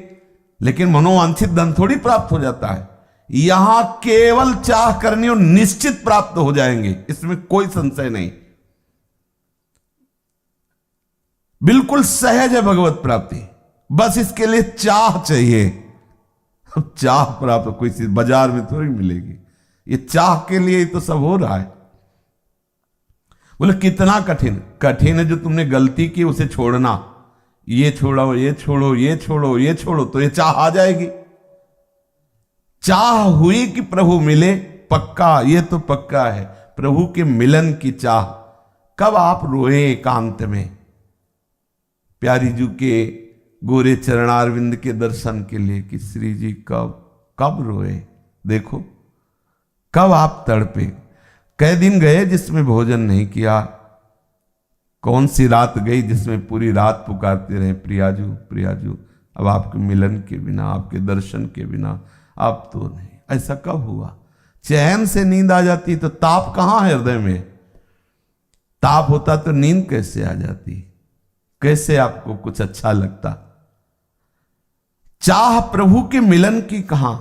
लेकिन मनोवांछित धन थोड़ी प्राप्त हो जाता है। यहां केवल चाह करनी और निश्चित प्राप्त हो जाएंगे, इसमें कोई संशय नहीं। बिल्कुल सहज है भगवत प्राप्ति, बस इसके लिए चाह चाहिए। अब चाह प्राप्त कोई चीज बाजार में थोड़ी मिलेगी, ये चाह के लिए ही तो सब हो रहा है। बोले कितना कठिन? कठिन है जो तुमने गलती की उसे छोड़ना। ये छोड़ो, ये छोड़ो, ये छोड़ो, ये छोड़ो, तो ये चाह आ जाएगी। चाह हुई कि प्रभु मिले, पक्का, ये तो पक्का है। प्रभु के मिलन की चाह। कब आप रोए एकांत में प्यारी जी के गोरे चरणारविंद के दर्शन के लिए कि श्री जी कब रोए? देखो, कब आप तड़पे। कई दिन गए जिसमें भोजन नहीं किया, कौन सी रात गई जिसमें पूरी रात पुकारते रहे प्रियाजू प्रियाजू। अब आपके मिलन के बिना, आपके दर्शन के बिना आप तो नहीं। ऐसा कब हुआ? चैन से नींद आ जाती तो ताप कहां है हृदय में? ताप होता तो नींद कैसे आ जाती? कैसे आपको कुछ अच्छा लगता? चाह प्रभु के मिलन की कहां?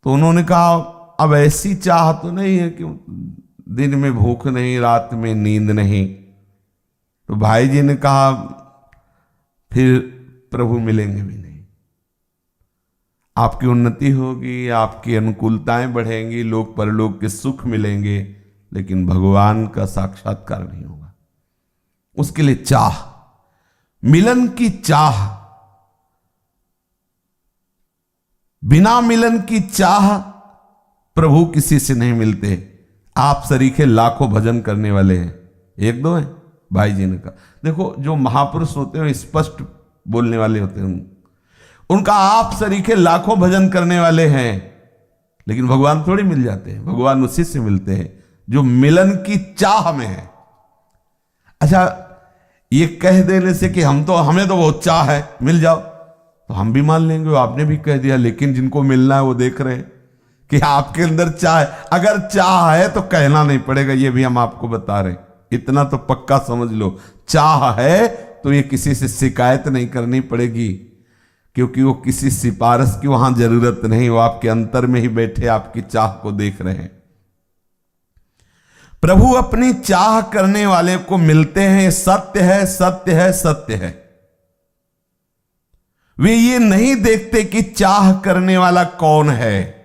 तो उन्होंने कहा अब ऐसी चाह तो नहीं है कि दिन में भूख नहीं, रात में नींद नहीं। तो भाई जी ने कहा फिर प्रभु मिलेंगे भी नहीं। आपकी उन्नति होगी, आपकी अनुकूलताएं बढ़ेंगी, लोक परलोक के सुख मिलेंगे, लेकिन भगवान का साक्षात्कार नहीं होगा। उसके लिए चाह, मिलन की चाह, बिना मिलन की चाह प्रभु किसी से नहीं मिलते। आप सरीखे लाखों भजन करने वाले हैं, एक दो हैं भाई जी ने कहा। देखो जो महापुरुष होते हैं स्पष्ट बोलने वाले होते हैं, उनका आप सरीखे लाखों भजन करने वाले हैं, लेकिन भगवान थोड़ी मिल जाते हैं। भगवान उसी से मिलते हैं जो मिलन की चाह में है। अच्छा, ये कह देने से कि हमें तो बहुत चाह है, मिल जाओ, तो हम भी मान लेंगे, आपने भी कह दिया, लेकिन जिनको मिलना है वो देख रहे हैं कि आपके अंदर चाह है। अगर चाह है तो कहना नहीं पड़ेगा, ये भी हम आपको बता रहे हैं, इतना तो पक्का समझ लो। चाह है तो ये किसी से शिकायत नहीं करनी पड़ेगी, क्योंकि वो किसी सिफारिश की वहां जरूरत नहीं, वो आपके अंतर में ही बैठे आपकी चाह को देख रहे हैं। प्रभु अपनी चाह करने वाले को मिलते हैं, सत्य है, सत्य है, सत्य है। वे ये नहीं देखते कि चाह करने वाला कौन है,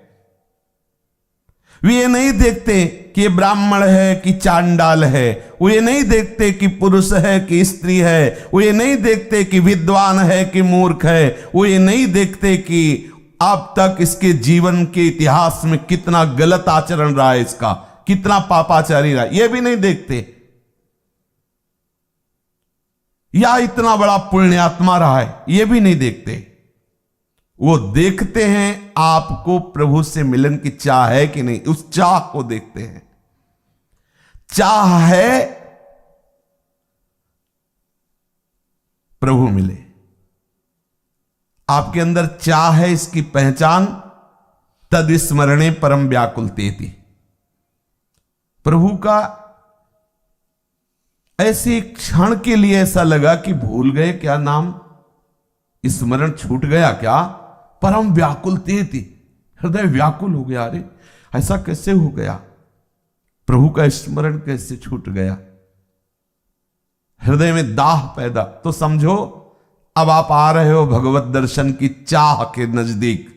वे ये नहीं देखते कि ये ब्राह्मण है कि चांडाल है, वो ये नहीं देखते कि पुरुष है कि स्त्री है, वो ये नहीं देखते कि विद्वान है कि मूर्ख है, वो ये नहीं देखते कि अब तक इसके जीवन के इतिहास में कितना गलत आचरण रहा है, इसका कितना पापाचारी रहा, ये भी नहीं देखते, या इतना बड़ा पुण्यात्मा रहा है, ये भी नहीं देखते। वो देखते हैं आपको प्रभु से मिलन की चाह है कि नहीं, उस चाह को देखते हैं। चाह है प्रभु मिले, आपके अंदर चाह है, इसकी पहचान तद स्मरणे परम व्याकुलतेति। प्रभु का ऐसे क्षण के लिए ऐसा लगा कि भूल गए क्या नाम, स्मरण छूट गया क्या, परम व्याकुलतेति, हृदय व्याकुल हो गया। अरे ऐसा कैसे हो गया, प्रभु का स्मरण कैसे छूट गया, हृदय में दाह पैदा। तो समझो अब आप आ रहे हो भगवत दर्शन की चाह के नजदीक।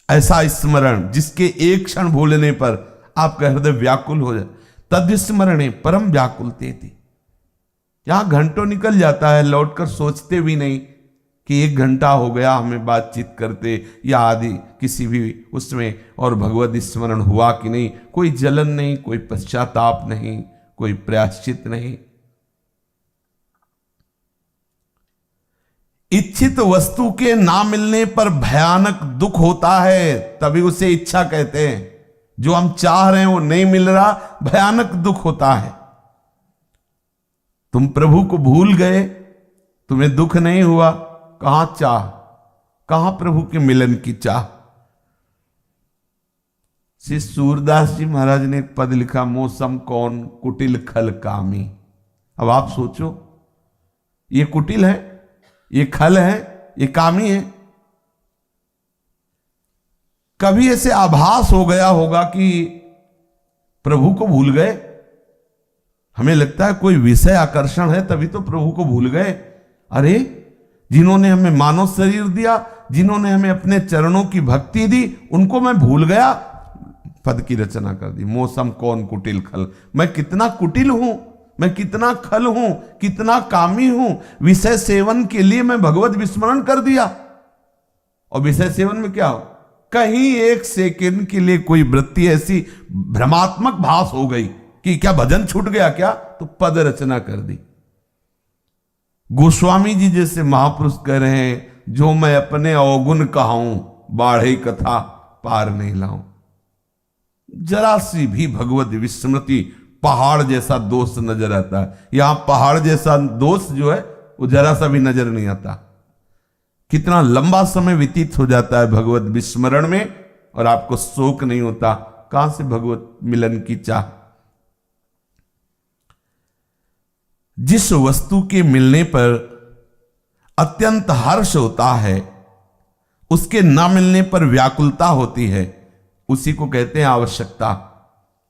ऐसा स्मरण जिसके एक क्षण भूलने पर आपका हृदय व्याकुल हो जाए, तद स्मरणे परम व्याकुलतेति। यहां घंटों निकल जाता है, लौटकर सोचते भी नहीं कि 1 घंटा हो गया हमें बातचीत करते या आदि किसी भी उसमें, और भगवत स्मरण हुआ कि नहीं। कोई जलन नहीं, कोई पश्चाताप नहीं, कोई प्रायश्चित नहीं। इच्छित वस्तु के ना मिलने पर भयानक दुख होता है, तभी उसे इच्छा कहते हैं। जो हम चाह रहे हैं वो नहीं मिल रहा, भयानक दुख होता है। तुम प्रभु को भूल गए, तुम्हें दुख नहीं हुआ, कहां चाह, कहां प्रभु के मिलन की चाह। श्री सूरदास जी महाराज ने एक पद लिखा, मौसम कौन कुटिल खल कामी। अब आप सोचो, ये कुटिल है, ये खल है, ये कामी है। कभी ऐसे आभास हो गया होगा कि प्रभु को भूल गए, हमें लगता है कोई विषय आकर्षण है तभी तो प्रभु को भूल गए। अरे जिन्होंने हमें मानव शरीर दिया, जिन्होंने हमें अपने चरणों की भक्ति दी, उनको मैं भूल गया। पद की रचना कर दी, मौसम कौन कुटिल खल। मैं कितना कुटिल हूं, मैं कितना खल हूं, कितना कामी हूं। विषय सेवन के लिए मैं भगवत विस्मरण कर दिया, और विषय सेवन में क्या हो, कहीं 1 सेकंड के लिए कोई वृत्ति ऐसी भ्रमात्मक भास हो गई कि क्या भजन छूट गया क्या, तो पद रचना कर दी। गोस्वामी जी जैसे महापुरुष कह रहे हैं, जो मैं अपने अवगुण कहाऊं, बाढ़े कथा पार नहीं लाऊं। जरा सी भी भगवत विस्मृति पहाड़ जैसा दोष नजर आता है। यहां पहाड़ जैसा दोष जो है वो जरा सा भी नजर नहीं आता। कितना लंबा समय व्यतीत हो जाता है भगवत विस्मरण में, और आपको शोक नहीं होता। कहां से भगवत मिलन की चाह। जिस वस्तु के मिलने पर अत्यंत हर्ष होता है, उसके न मिलने पर व्याकुलता होती है, उसी को कहते हैं आवश्यकता।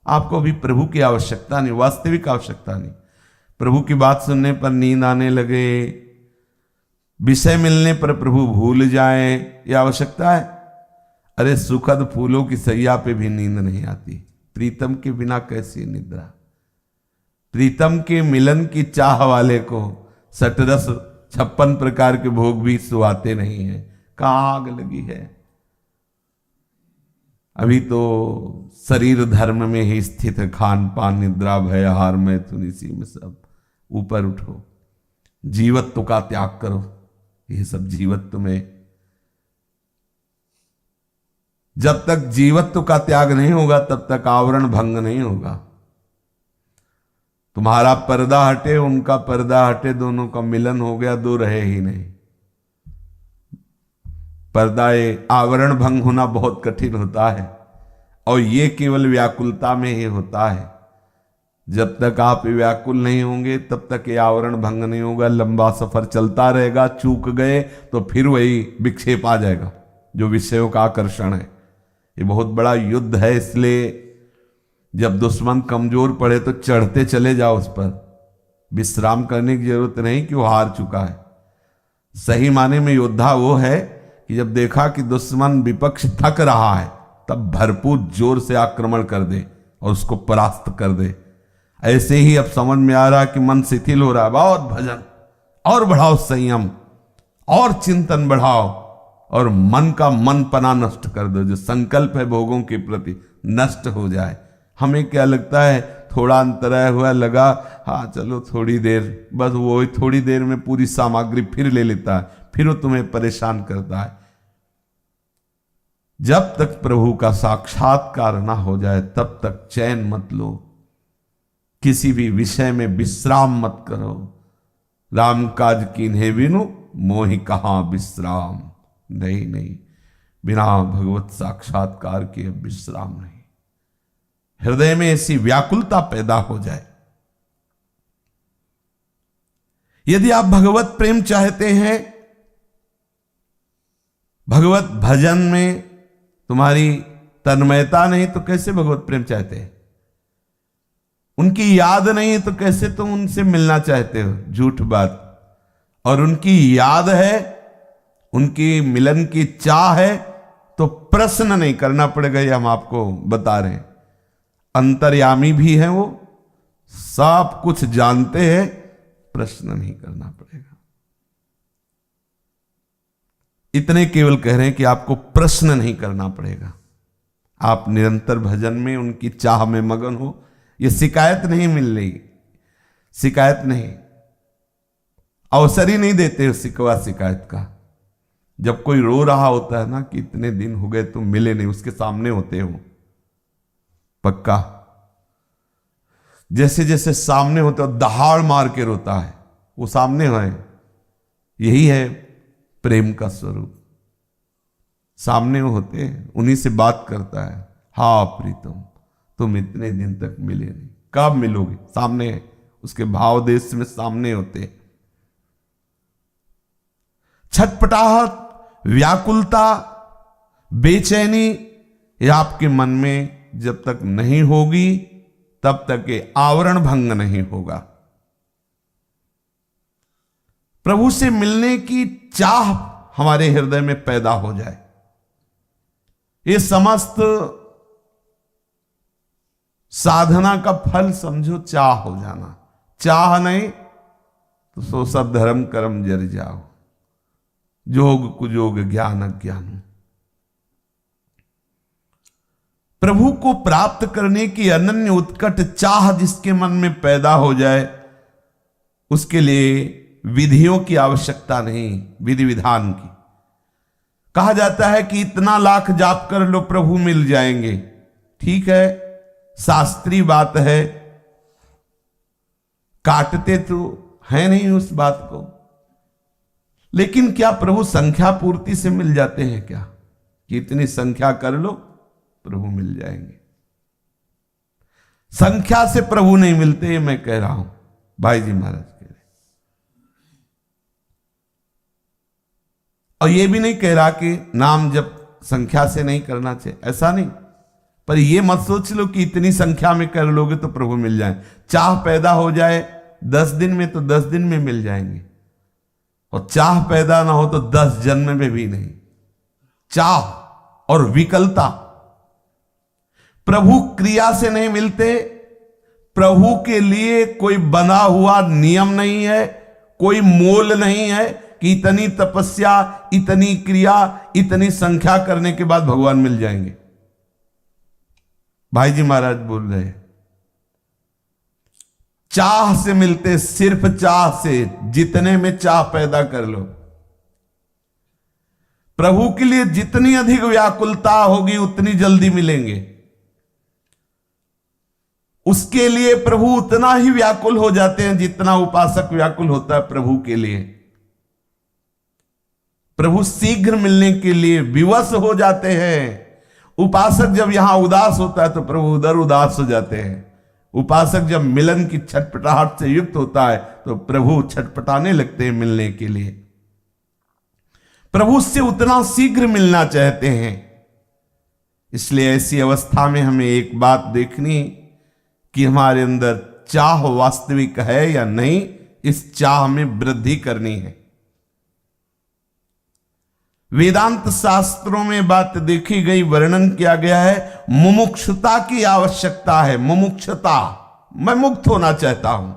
आपको अभी प्रभु की आवश्यकता नहीं, वास्तविक आवश्यकता नहीं। प्रभु की बात सुनने पर नींद आने लगे, विषय मिलने पर प्रभु भूल जाए, यह आवश्यकता है? अरे सुखद फूलों की सैया पे भी नींद नहीं आती, प्रीतम के बिना कैसी निद्रा। प्रीतम के मिलन की चाह वाले को सटरस 56 प्रकार के भोग भी सुहाते नहीं है। कहाँ आग लगी है? अभी तो शरीर धर्म में ही स्थित है, खान पान निद्रा भय आहार मैथुन इसी में सब। ऊपर उठो, जीवत्व का त्याग करो। ये सब जीवत्व में, जब तक जीवत्व का त्याग नहीं होगा तब तक आवरण भंग नहीं होगा। तुम्हारा पर्दा हटे, उनका पर्दा हटे, दोनों का मिलन हो गया, दो रहे ही नहीं। पर्दा आवरण भंग होना बहुत कठिन होता है, और ये केवल व्याकुलता में ही होता है। जब तक आप व्याकुल नहीं होंगे तब तक ये आवरण भंग नहीं होगा। लंबा सफर चलता रहेगा, चूक गए तो फिर वही विक्षेप आ जाएगा जो विषयों का आकर्षण है। ये बहुत बड़ा युद्ध है, इसलिए जब दुश्मन कमजोर पड़े तो चढ़ते चले जाओ उस पर। विश्राम करने की जरूरत नहीं कि वो हार चुका है। सही माने में योद्धा वो है कि जब देखा कि दुश्मन विपक्ष थक रहा है तब भरपूर जोर से आक्रमण कर दे और उसको परास्त कर दे। ऐसे ही अब समझ में आ रहा है कि मन शिथिल हो रहा है, बहुत भजन और बढ़ाओ, संयम और चिंतन बढ़ाओ, और मन का मन पना नष्ट कर दो। जो संकल्प है भोगों के प्रति नष्ट हो जाए। हमें क्या लगता है, थोड़ा अंतराय हुआ, लगा हाँ चलो थोड़ी देर, बस वो थोड़ी देर में पूरी सामग्री फिर ले लेता है, फिर वो तुम्हें परेशान करता है। जब तक प्रभु का साक्षात्कार ना हो जाए तब तक चैन मत लो, किसी भी विषय में विश्राम मत करो। राम काज कीन्हे बिनु मोहि कहाँ विश्राम। नहीं नहीं, बिना भगवत साक्षात्कार के अब विश्राम नहीं। हृदय में ऐसी व्याकुलता पैदा हो जाए। यदि आप भगवत प्रेम चाहते हैं, भगवत भजन में तुम्हारी तन्मयता नहीं तो कैसे भगवत प्रेम चाहते हैं? उनकी याद नहीं है तो कैसे तुम उनसे मिलना चाहते हो? झूठ बात। और उनकी याद है, उनकी मिलन की चाह है तो प्रश्न नहीं करना पड़ेगा। ये हम आपको बता रहे हैं। अंतर्यामी भी है वो, सब कुछ जानते हैं, प्रश्न नहीं करना पड़ेगा। इतने केवल कह रहे हैं कि आपको प्रश्न नहीं करना पड़ेगा। आप निरंतर भजन में उनकी चाह में मगन हो। ये शिकायत नहीं मिल रही, शिकायत नहीं, अवसर ही नहीं देते शिकवा शिकायत का। जब कोई रो रहा होता है ना कि इतने दिन हो गए तुम मिले नहीं, उसके सामने होते हो पक्का। जैसे जैसे सामने होता है दहाड़ मार के रोता है, वो सामने है। यही है प्रेम का स्वरूप। सामने वो होते हैं, उन्हीं से बात करता है। हाँ प्रीतम, तुम इतने दिन तक मिले नहीं, कब मिलोगे? सामने है, उसके भाव देश में सामने होते हैं। छटपटाहट, व्याकुलता, बेचैनी ये आपके मन में जब तक नहीं होगी तब तक ये आवरण भंग नहीं होगा। प्रभु से मिलने की चाह हमारे हृदय में पैदा हो जाए। ये समस्त साधना का फल समझो चाह हो जाना। चाह नहीं तो सो सब धर्म कर्म जर जाओ, जोग कुजोग ज्ञान अज्ञान। प्रभु को प्राप्त करने की अनन्य उत्कट चाह जिसके मन में पैदा हो जाए, उसके लिए विधियों की आवश्यकता नहीं, विधि विधान की। कहा जाता है कि इतना लाख जाप कर लो प्रभु मिल जाएंगे। ठीक है, शास्त्रीय बात है, काटते तो है नहीं उस बात को, लेकिन क्या प्रभु संख्या पूर्ति से मिल जाते हैं क्या? कि इतनी संख्या कर लो प्रभु मिल जाएंगे। संख्या से प्रभु नहीं मिलते, ये मैं कह रहा हूं, भाई जी महाराज कह रहे। और ये भी नहीं कह रहा कि नाम जब संख्या से नहीं करना चाहिए, ऐसा नहीं। पर ये मत सोच लो कि इतनी संख्या में कर लोगे तो प्रभु मिल जाए। चाह पैदा हो जाए 10 दिन में तो 10 दिन में मिल जाएंगे। और चाह पैदा ना हो तो 10 जन्म में भी नहीं। चाह और विकलता प्रभु क्रिया से नहीं मिलते। प्रभु के लिए कोई बना हुआ नियम नहीं है, कोई मोल नहीं है कि इतनी तपस्या, इतनी क्रिया, इतनी संख्या करने के बाद भगवान मिल जाएंगे। भाई जी महाराज बोल रहे हैं चाह से मिलते, सिर्फ चाह से, जितने में चाह पैदा कर लो। प्रभु के लिए जितनी अधिक व्याकुलता होगी उतनी जल्दी मिलेंगे। उसके लिए प्रभु उतना ही व्याकुल हो जाते हैं जितना उपासक व्याकुल होता है प्रभु के लिए। प्रभु शीघ्र मिलने के लिए विवश हो जाते हैं। उपासक जब यहां उदास होता है तो प्रभु उधर उदास हो जाते हैं। उपासक जब मिलन की छटपटाहट से युक्त होता है तो प्रभु छटपटाने लगते हैं मिलने के लिए। प्रभु से उतना शीघ्र मिलना चाहते हैं। इसलिए ऐसी अवस्था में हमें एक बात देखनी कि हमारे अंदर चाह वास्तविक है या नहीं, इस चाह में वृद्धि करनी है। वेदांत शास्त्रों में बात देखी गई, वर्णन किया गया है मुमुक्षुता की आवश्यकता है। मुमुक्षुता, मैं मुक्त होना चाहता हूं,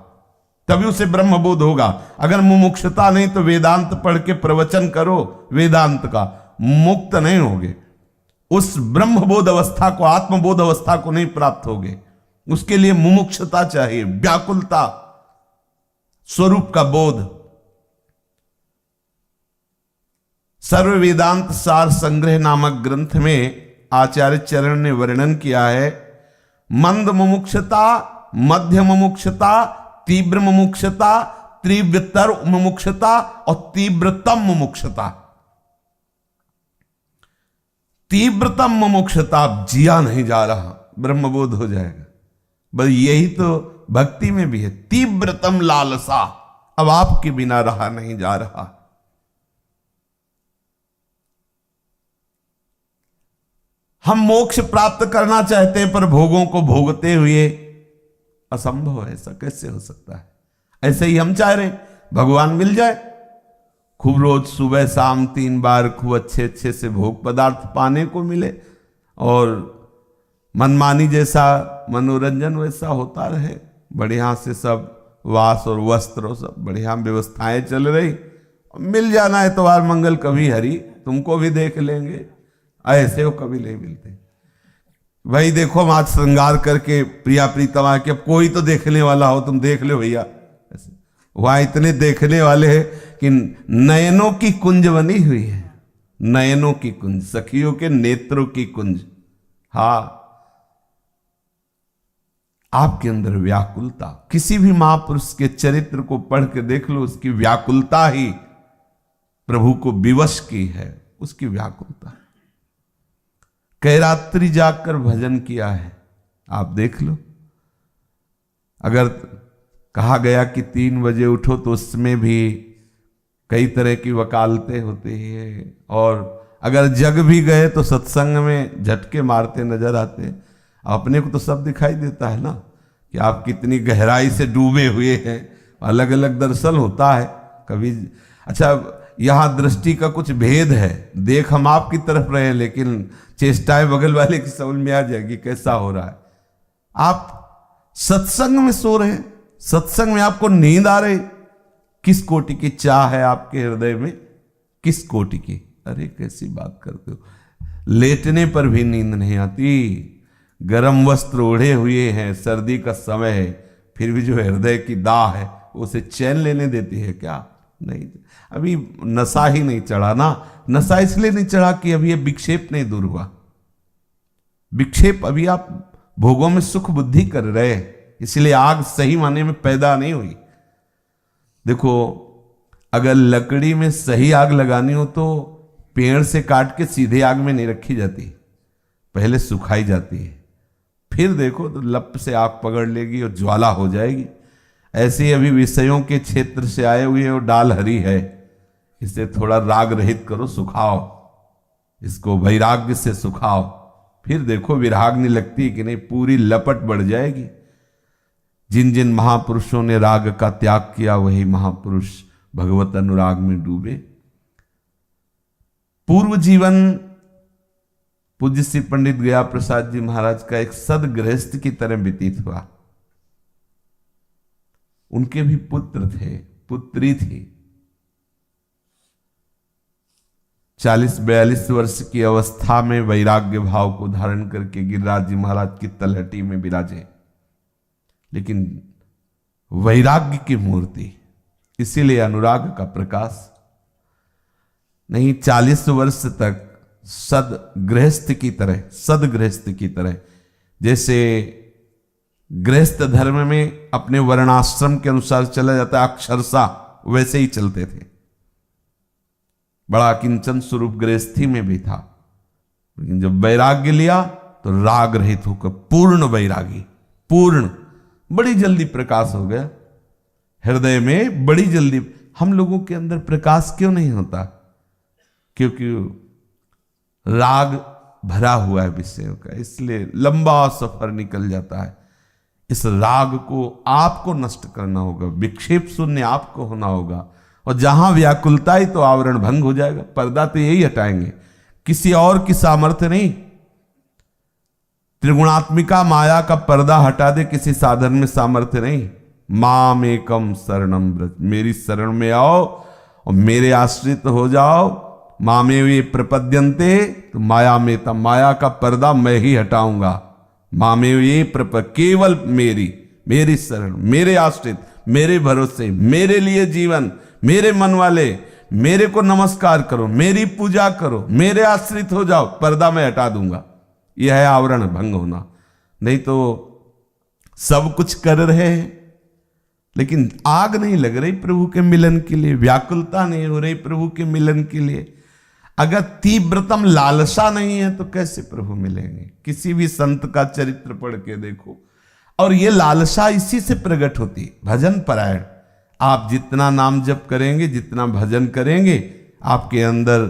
तभी उसे ब्रह्मबोध होगा। अगर मुमुक्षुता नहीं तो वेदांत पढ़ के प्रवचन करो वेदांत का, मुक्त नहीं होगे। उस ब्रह्मबोध अवस्था को, आत्मबोध अवस्था को नहीं प्राप्त होगे। उसके लिए मुमुक्षुता चाहिए, व्याकुलता, स्वरूप का बोध। सर्व वेदांत सार संग्रह नामक ग्रंथ में आचार्य चरण ने वर्णन किया है मंद मुमुक्षुता, मध्य मुमुक्षुता, तीव्र मुमुक्षुता, तीव्रतर मुमुक्षुता और तीव्रतम मुमुक्षुता। तीव्रतम मुमुक्षुता, जिया नहीं जा रहा, ब्रह्मबोध हो जाएगा। बस यही तो भक्ति में भी है। तीव्रतम लालसा, अब आपके बिना रहा नहीं जा रहा। हम मोक्ष प्राप्त करना चाहते हैं पर भोगों को भोगते हुए असंभव है। ऐसा कैसे हो सकता है? ऐसे ही हम चाह रहे हैं भगवान मिल जाए, खूब रोज सुबह शाम 3 बार खूब अच्छे अच्छे से भोग पदार्थ पाने को मिले और मनमानी जैसा मनोरंजन वैसा होता रहे, बढ़िया से सब वास और वस्त्र और सब बढ़िया व्यवस्थाएं चल रही। मिल जाना है तो वार मंगल कभी हरी, तुमको भी देख लेंगे। ऐसे वो कभी नहीं मिलते। भाई देखो हम आज श्रृंगार करके प्रिया प्रीतमा के, अब कोई तो देखने वाला हो, तुम देख लो भैया। ऐसे वहां इतने देखने वाले हैं कि नयनों की कुंज बनी हुई है, नयनों की कुंज, सखियों के नेत्रों की कुंज। हाँ, आपके अंदर व्याकुलता, किसी भी महापुरुष के चरित्र को पढ़ के देख लो, उसकी व्याकुलता ही प्रभु को विवश की है, उसकी व्याकुलता। कैरात्रि जाकर भजन किया है, आप देख लो। अगर कहा गया कि 3 बजे उठो तो उसमें भी कई तरह की वकालतें होती हैं, और अगर जग भी गए तो सत्संग में झटके मारते नजर आते हैं। अपने को तो सब दिखाई देता है ना कि आप कितनी गहराई से डूबे हुए हैं। अलग अलग दर्शन होता है कभी। अच्छा, यहां दृष्टि का कुछ भेद है, देख हम आपकी तरफ रहे हैं लेकिन चेष्टाएं बगल वाले की समझ में आ जाएगी कैसा हो रहा है। आप सत्संग में सो रहे हैं, सत्संग में आपको नींद आ रही, किस कोटि की चाह है आपके हृदय में, किस कोटि की? अरे कैसी बात करते हो, लेटने पर भी नींद नहीं आती, गरम वस्त्र ओढ़े हुए हैं, सर्दी का समय है, फिर भी जो हृदय की दाह है उसे चैन लेने देती है क्या? नहीं, अभी नशा ही नहीं चढ़ा ना। नशा इसलिए नहीं चढ़ा कि अभी ये विक्षेप नहीं दूर हुआ। विक्षेप अभी आप भोगों में सुख बुद्धि कर रहे हैं, इसलिए आग सही माने में पैदा नहीं हुई। देखो, अगर लकड़ी में सही आग लगानी हो तो पेड़ से काट के सीधे आग में नहीं रखी जाती, पहले सुखाई जाती है, फिर देखो तो लप से आग पकड़ लेगी और ज्वाला हो जाएगी। ऐसे ही अभी विषयों के क्षेत्र से आए हुए और डाल हरी है, इसे थोड़ा राग रहित करो, सुखाओ, इसको वैराग्य से सुखाओ, फिर देखो विराग्नि लगती है कि नहीं, पूरी लपट बढ़ जाएगी। जिन जिन महापुरुषों ने राग का त्याग किया वही महापुरुष भगवत अनुराग में डूबे। पूर्व जीवन पूज्य श्री पंडित गया प्रसाद जी महाराज का एक सदगृहस्थ की तरह व्यतीत हुआ। उनके भी पुत्र थे, पुत्री थी। 40-42 वर्ष की अवस्था में वैराग्य भाव को धारण करके गिरिराज जी महाराज की तलहटी में विराजे, लेकिन वैराग्य की मूर्ति, इसीलिए अनुराग का प्रकाश नहीं। 40 वर्ष तक सदगृहस्थ की तरह, जैसे गृहस्थ धर्म में अपने वर्णाश्रम के अनुसार चला जाता है अक्षरशः, वैसे ही चलते थे। बड़ा किंचन स्वरूप गृहस्थी में भी था, लेकिन जब वैराग्य लिया तो राग रहित होकर पूर्ण वैरागी, पूर्ण, बड़ी जल्दी प्रकाश हो गया हृदय में, बड़ी जल्दी। हम लोगों के अंदर प्रकाश क्यों नहीं होता? क्योंकि राग भरा हुआ है विषयों का, इसलिए लंबा सफर निकल जाता है। इस राग को आपको नष्ट करना होगा, विक्षेप शून्य आपको होना होगा, और जहां व्याकुलता ही तो आवरण भंग हो जाएगा। पर्दा तो यही हटाएंगे, किसी और की सामर्थ्य नहीं। त्रिगुणात्मिका माया का पर्दा हटा दे, किसी साधन में सामर्थ्य नहीं। माम एकम शरणम व्रज, मेरी शरण में आओ और मेरे आश्रित हो जाओ। मामे वे प्रपद्यन्ते, तो माया में था, माया का पर्दा मैं ही हटाऊंगा। मामे वे केवल मेरी शरण, मेरे आश्रित, मेरे भरोसे, मेरे लिए जीवन, मेरे मन वाले, मेरे को नमस्कार करो, मेरी पूजा करो, मेरे आश्रित हो जाओ, पर्दा मैं हटा दूंगा। यह है आवरण भंग होना। नहीं तो सब कुछ कर रहे हैं, लेकिन आग नहीं लग रही प्रभु के मिलन के लिए, व्याकुलता नहीं हो रही प्रभु के मिलन के लिए। अगर तीव्रतम लालसा नहीं है तो कैसे प्रभु मिलेंगे? किसी भी संत का चरित्र पढ़ के देखो, और ये लालसा इसी से प्रकट होती। भजन परायण, आप जितना नाम जप करेंगे, जितना भजन करेंगे, आपके अंदर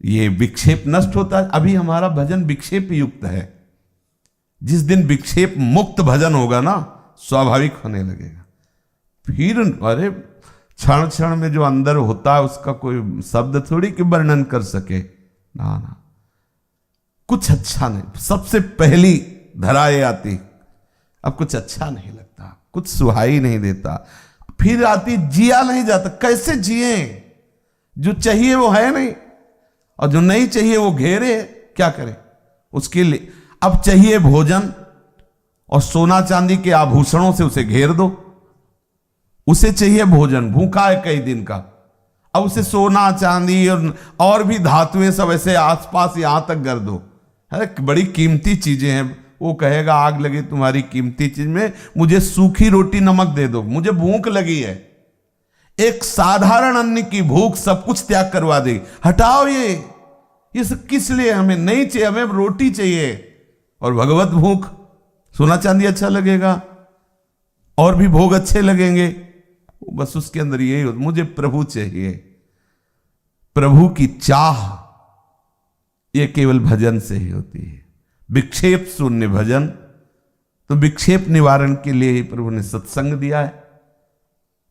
ये विक्षेप नष्ट होता है। अभी हमारा भजन विक्षेप युक्त है। जिस दिन विक्षेप मुक्त भजन होगा ना, स्वाभाविक होने लगेगा। फिर अरे क्षण क्षण में जो अंदर होता है उसका कोई शब्द थोड़ी कि वर्णन कर सके। ना, कुछ अच्छा नहीं। सबसे पहली धराए आती, अब कुछ अच्छा नहीं लगता, कुछ सुहाई नहीं देता। फिर आती, जिया नहीं जाता। कैसे जिए? जो चाहिए वो है नहीं, और जो नहीं चाहिए वो घेरे। क्या करें उसके लिए? अब चाहिए भोजन, और सोना चांदी के आभूषणों से उसे घेर दो। उसे चाहिए भोजन, भूखा है कई दिन का, अब उसे सोना चांदी और भी धातुएं सब ऐसे आसपास यहां तक कर दो। अरे बड़ी कीमती चीजें हैं। वो कहेगा आग लगे तुम्हारी कीमती चीज में, मुझे सूखी रोटी नमक दे दो, मुझे भूख लगी है। एक साधारण अन्न की भूख सब कुछ त्याग करवा देगी। हटाओ ये सब किस लिए? हमें नहीं चाहिए, हमें रोटी चाहिए। और भगवत भूख, सोना चांदी अच्छा लगेगा और भी भोग अच्छे लगेंगे, बस उसके अंदर यही होता, मुझे प्रभु चाहिए। प्रभु की चाह ये केवल भजन से ही होती है। विक्षेप शून्य भजन, तो विक्षेप निवारण के लिए ही प्रभु ने सत्संग दिया है।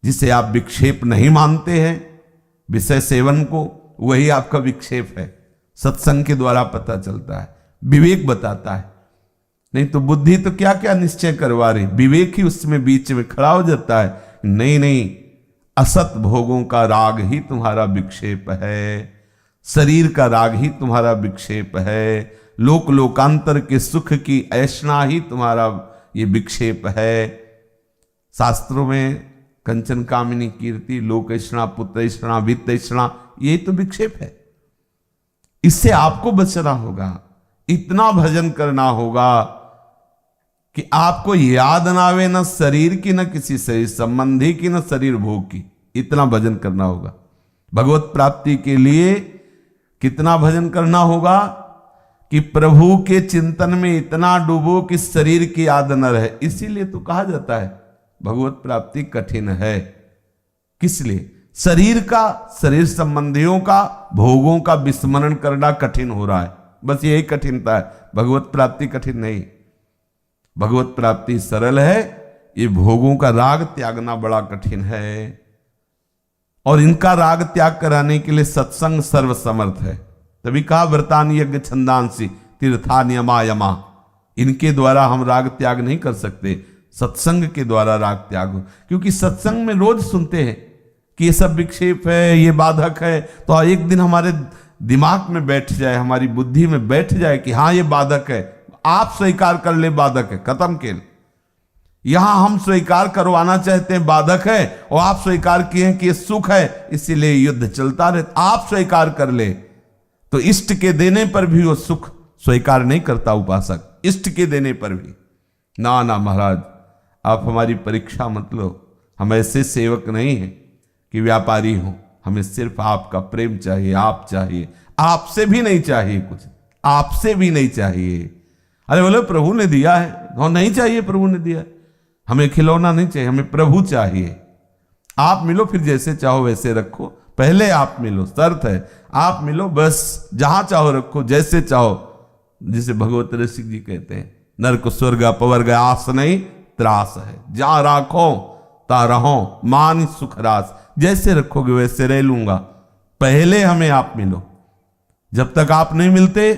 जिसे आप विक्षेप नहीं मानते हैं विषय सेवन को, वही आपका विक्षेप है। सत्संग के द्वारा पता चलता है, विवेक बताता है। नहीं तो बुद्धि तो क्या क्या निश्चय करवा रही, विवेक ही उसमें बीच में खड़ा हो जाता है। नहीं, असत भोगों का राग ही तुम्हारा विक्षेप है, शरीर का राग ही तुम्हारा विक्षेप है, लोक लोकांतर के सुख की ऐषणा ही तुम्हारा ये विक्षेप है। शास्त्रों में कंचन कामिनी कीर्ति, लोकैषणा, पुत्रैषणा, वित्तैषणा, ये तो विक्षेप है। इससे आपको बचना होगा। इतना भजन करना होगा कि आपको याद ना आवे न शरीर की, न किसी शरीर संबंधी की, न शरीर भोग की। इतना भजन करना होगा। भगवत प्राप्ति के लिए कितना भजन करना होगा कि प्रभु के चिंतन में इतना डूबो कि शरीर की याद न रहे। इसीलिए तो कहा जाता है भगवत प्राप्ति कठिन है। किस लिए? शरीर का, शरीर संबंधियों का, भोगों का विस्मरण करना कठिन हो रहा है। बस यही कठिनता है, भगवत प्राप्ति कठिन नहीं। भगवत प्राप्ति सरल है, ये भोगों का राग त्यागना बड़ा कठिन है। और इनका राग त्याग कराने के लिए सत्संग सर्वसमर्थ है। तभी कहा व्रतान यज्ञ छंदांसी तीर्थान यमा यमा। इनके द्वारा हम राग त्याग नहीं कर सकते, सत्संग के द्वारा राग त्याग हो। क्योंकि सत्संग में रोज सुनते हैं कि ये सब विक्षेप है, ये बाधक है, तो एक दिन हमारे दिमाग में बैठ जाए, हमारी बुद्धि में बैठ जाए कि हाँ ये बाधक है, आप स्वीकार कर ले बाधक है, खत्म खेल। यहां हम स्वीकार करवाना चाहते हैं बाधक है, और आप स्वीकार किए हैं कि ये सुख है, इसीलिए युद्ध चलता रहता। आप स्वीकार कर ले तो इष्ट के देने पर भी वो सुख स्वीकार नहीं करता उपासक, इष्ट के देने पर भी। ना ना महाराज, आप हमारी परीक्षा मत लो, हम ऐसे सेवक नहीं हैं कि व्यापारी हो, हमें सिर्फ आपका प्रेम चाहिए, आप चाहिए, आपसे भी नहीं चाहिए कुछ, आपसे भी नहीं चाहिए। अरे बोले प्रभु ने दिया है, और नहीं चाहिए, प्रभु ने दिया है, हमें खिलौना नहीं चाहिए, हमें प्रभु चाहिए। आप मिलो, फिर जैसे चाहो वैसे रखो, पहले आप मिलो, शर्त है आप मिलो, बस जहां चाहो रखो, जैसे चाहो। जिसे भगवत रसिक जी कहते हैं, नरक स्वर्ग अपवर्ग आस नहीं त्रास है, जहां राखो ता रहो मान सुख रास। जैसे रखोगे वैसे रह लूंगा, पहले हमें आप मिलो। जब तक आप नहीं मिलते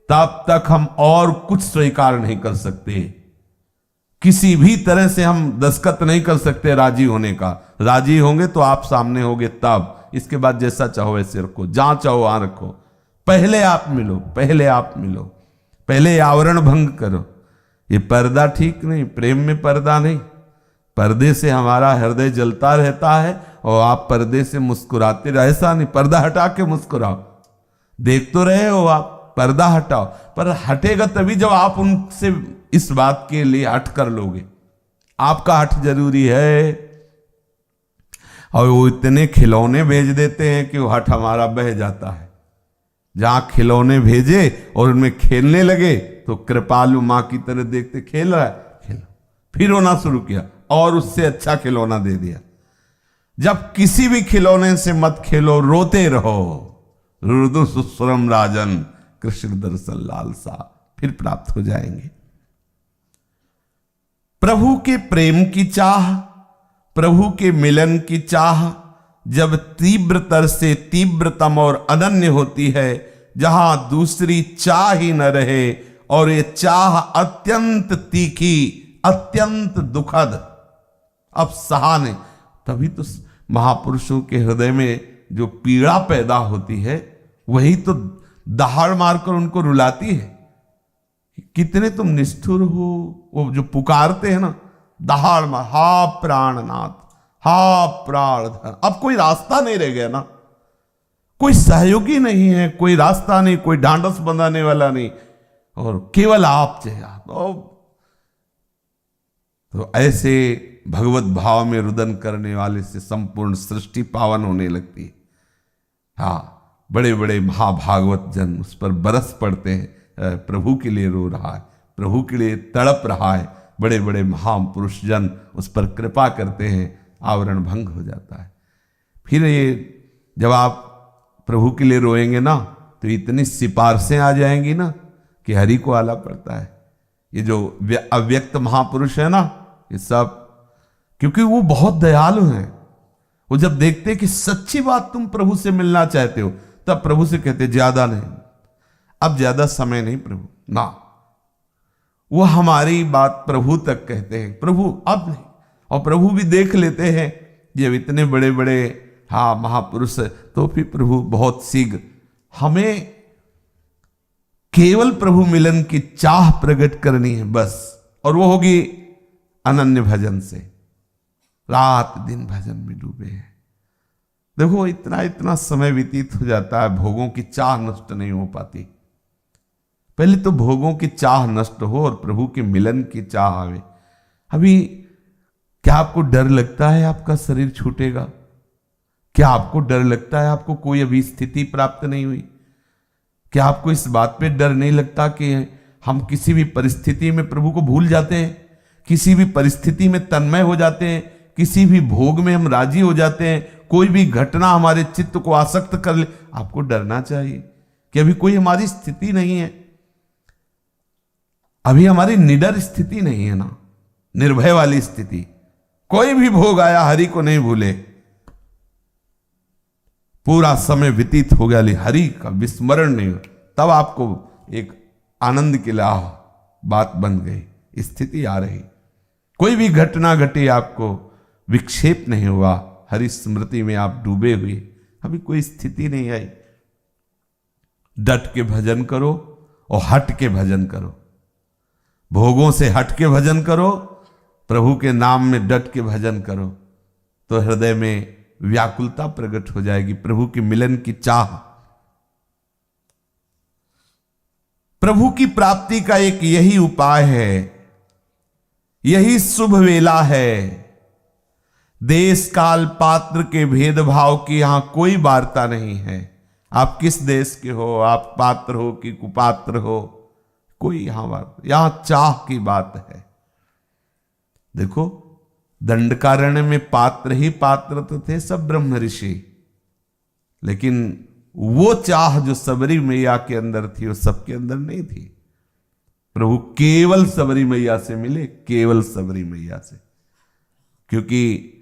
तब तक हम और कुछ स्वीकार नहीं कर सकते, किसी भी तरह से हम दस्तखत नहीं कर सकते राजी होने का। राजी होंगे तो आप सामने होगे तब, इसके बाद जैसा चाहो वैसे रखो, जहां चाहो वहां रखो, पहले आप मिलो, पहले आप मिलो, पहले आवरण भंग करो। ये पर्दा ठीक नहीं, प्रेम में पर्दा नहीं, पर्दे से हमारा हृदय जलता रहता है और आप पर्दे से मुस्कुराते रहे, ऐसा नहीं, पर्दा हटा के मुस्कुराओ। देख तो रहे हो आप, पर्दा हटाओ, पर हटेगा तभी जब आप उनसे इस बात के लिए हट कर लोगे। आपका हट जरूरी है। और वो इतने खिलौने भेज देते हैं कि वो हट हमारा बह जाता है। जहां खिलौने भेजे और उनमें खेलने लगे तो कृपालु मां की तरह देखते, खेल रहा है, खेलो, फिर रोना शुरू किया और उससे अच्छा खिलौना दे दिया। जब किसी भी खिलौने से मत खेलो, रोते रहो। रुदु सुस्वरम राजन, कृष्ण दर्शन लालसा, फिर प्राप्त हो जाएंगे। प्रभु के प्रेम की चाह, प्रभु के मिलन की चाह जब तीव्रतर से तीव्रतम और अनन्य होती है, जहां दूसरी चाह ही न रहे, और ये चाह अत्यंत तीखी, अत्यंत दुखद, अब सहा नहीं, तभी तो महापुरुषों के हृदय में जो पीड़ा पैदा होती है वही तो दहाड़ मारकर उनको रुलाती है। कितने तुम निष्ठुर हो, वो जो पुकारते हैं ना दहाड़ मार, हा प्राणनाथ, हा प्राणधन। अब कोई रास्ता नहीं रह गया ना, कोई सहयोगी नहीं है, कोई रास्ता नहीं, कोई ढांढस बंधाने वाला नहीं, और केवल आप चाहिए। तो ऐसे भगवत भाव में रुदन करने वाले से संपूर्ण सृष्टि पावन होने लगती है। हाँ, बड़े बड़े महाभागवत जन उस पर बरस पड़ते हैं, प्रभु के लिए रो रहा है, प्रभु के लिए तड़प रहा है। बड़े बड़े महापुरुष जन उस पर कृपा करते हैं, आवरण भंग हो जाता है। फिर ये जब आप प्रभु के लिए रोएंगे ना तो इतनी सिफारिशें आ जाएंगी ना कि हरि को आला पड़ता है। ये जो अव्यक्त महापुरुष है ना, ये सब क्योंकि वो बहुत दयालु हैं। वो जब देखते कि सच्ची बात तुम प्रभु से मिलना चाहते हो, तब प्रभु से कहते ज्यादा नहीं, अब ज्यादा समय नहीं प्रभु ना। वो हमारी बात प्रभु तक कहते हैं, प्रभु अब नहीं। और प्रभु भी देख लेते हैं जब इतने बड़े बड़े हाँ महापुरुष है, तो फिर प्रभु बहुत शीघ्र हमें केवल प्रभु मिलन की चाह प्रकट करनी है बस, और वो होगी अनन्य भजन से। रात दिन भजन में डूबे हैं। देखो इतना इतना समय व्यतीत हो जाता है, भोगों की चाह नष्ट नहीं हो पाती। पहले तो भोगों की चाह नष्ट हो और प्रभु के मिलन की चाह आवे। अभी क्या आपको डर लगता है आपका शरीर छूटेगा? क्या आपको डर लगता है आपको कोई अभी स्थिति प्राप्त नहीं हुई? क्या आपको इस बात पे डर नहीं लगता कि हम किसी भी परिस्थिति में प्रभु को भूल जाते हैं, किसी भी परिस्थिति में तन्मय हो जाते हैं, किसी भी भोग में हम राजी हो जाते हैं, कोई भी घटना हमारे चित्त को आसक्त कर ले? आपको डरना चाहिए कि अभी कोई हमारी स्थिति नहीं है, अभी हमारी निडर स्थिति नहीं है ना, निर्भय वाली स्थिति। कोई भी भोग आया हरि को नहीं भूले। पूरा समय व्यतीत हो गया, लेकिन हरि का विस्मरण नहीं हुआ, तब आपको एक आनंद के लाभ बात बन गई, स्थिति आ रही। कोई भी घटना घटी, आपको विक्षेप नहीं हुआ, हरि स्मृति में आप डूबे हुए, अभी कोई स्थिति नहीं आई। डट के भजन करो और हट के भजन करो, भोगों से हट के भजन करो, प्रभु के नाम में डट के भजन करो, तो हृदय में व्याकुलता प्रकट हो जाएगी, प्रभु के मिलन की चाह। प्रभु की प्राप्ति का एक यही उपाय है, यही शुभ वेला है। देश काल पात्र के भेदभाव की यहां कोई वार्ता नहीं है। आप किस देश के हो, आप पात्र हो कि कुपात्र हो, कोई यहां बात, यहां चाह की बात है। देखो, दंडकारण्य में पात्र ही पात्र तो थे सब ब्रह्म ऋषि, लेकिन वो चाह जो सबरी मैया के अंदर थी वो सबके अंदर नहीं थी। प्रभु केवल सबरी मैया से मिले, केवल सबरी मैया से, क्योंकि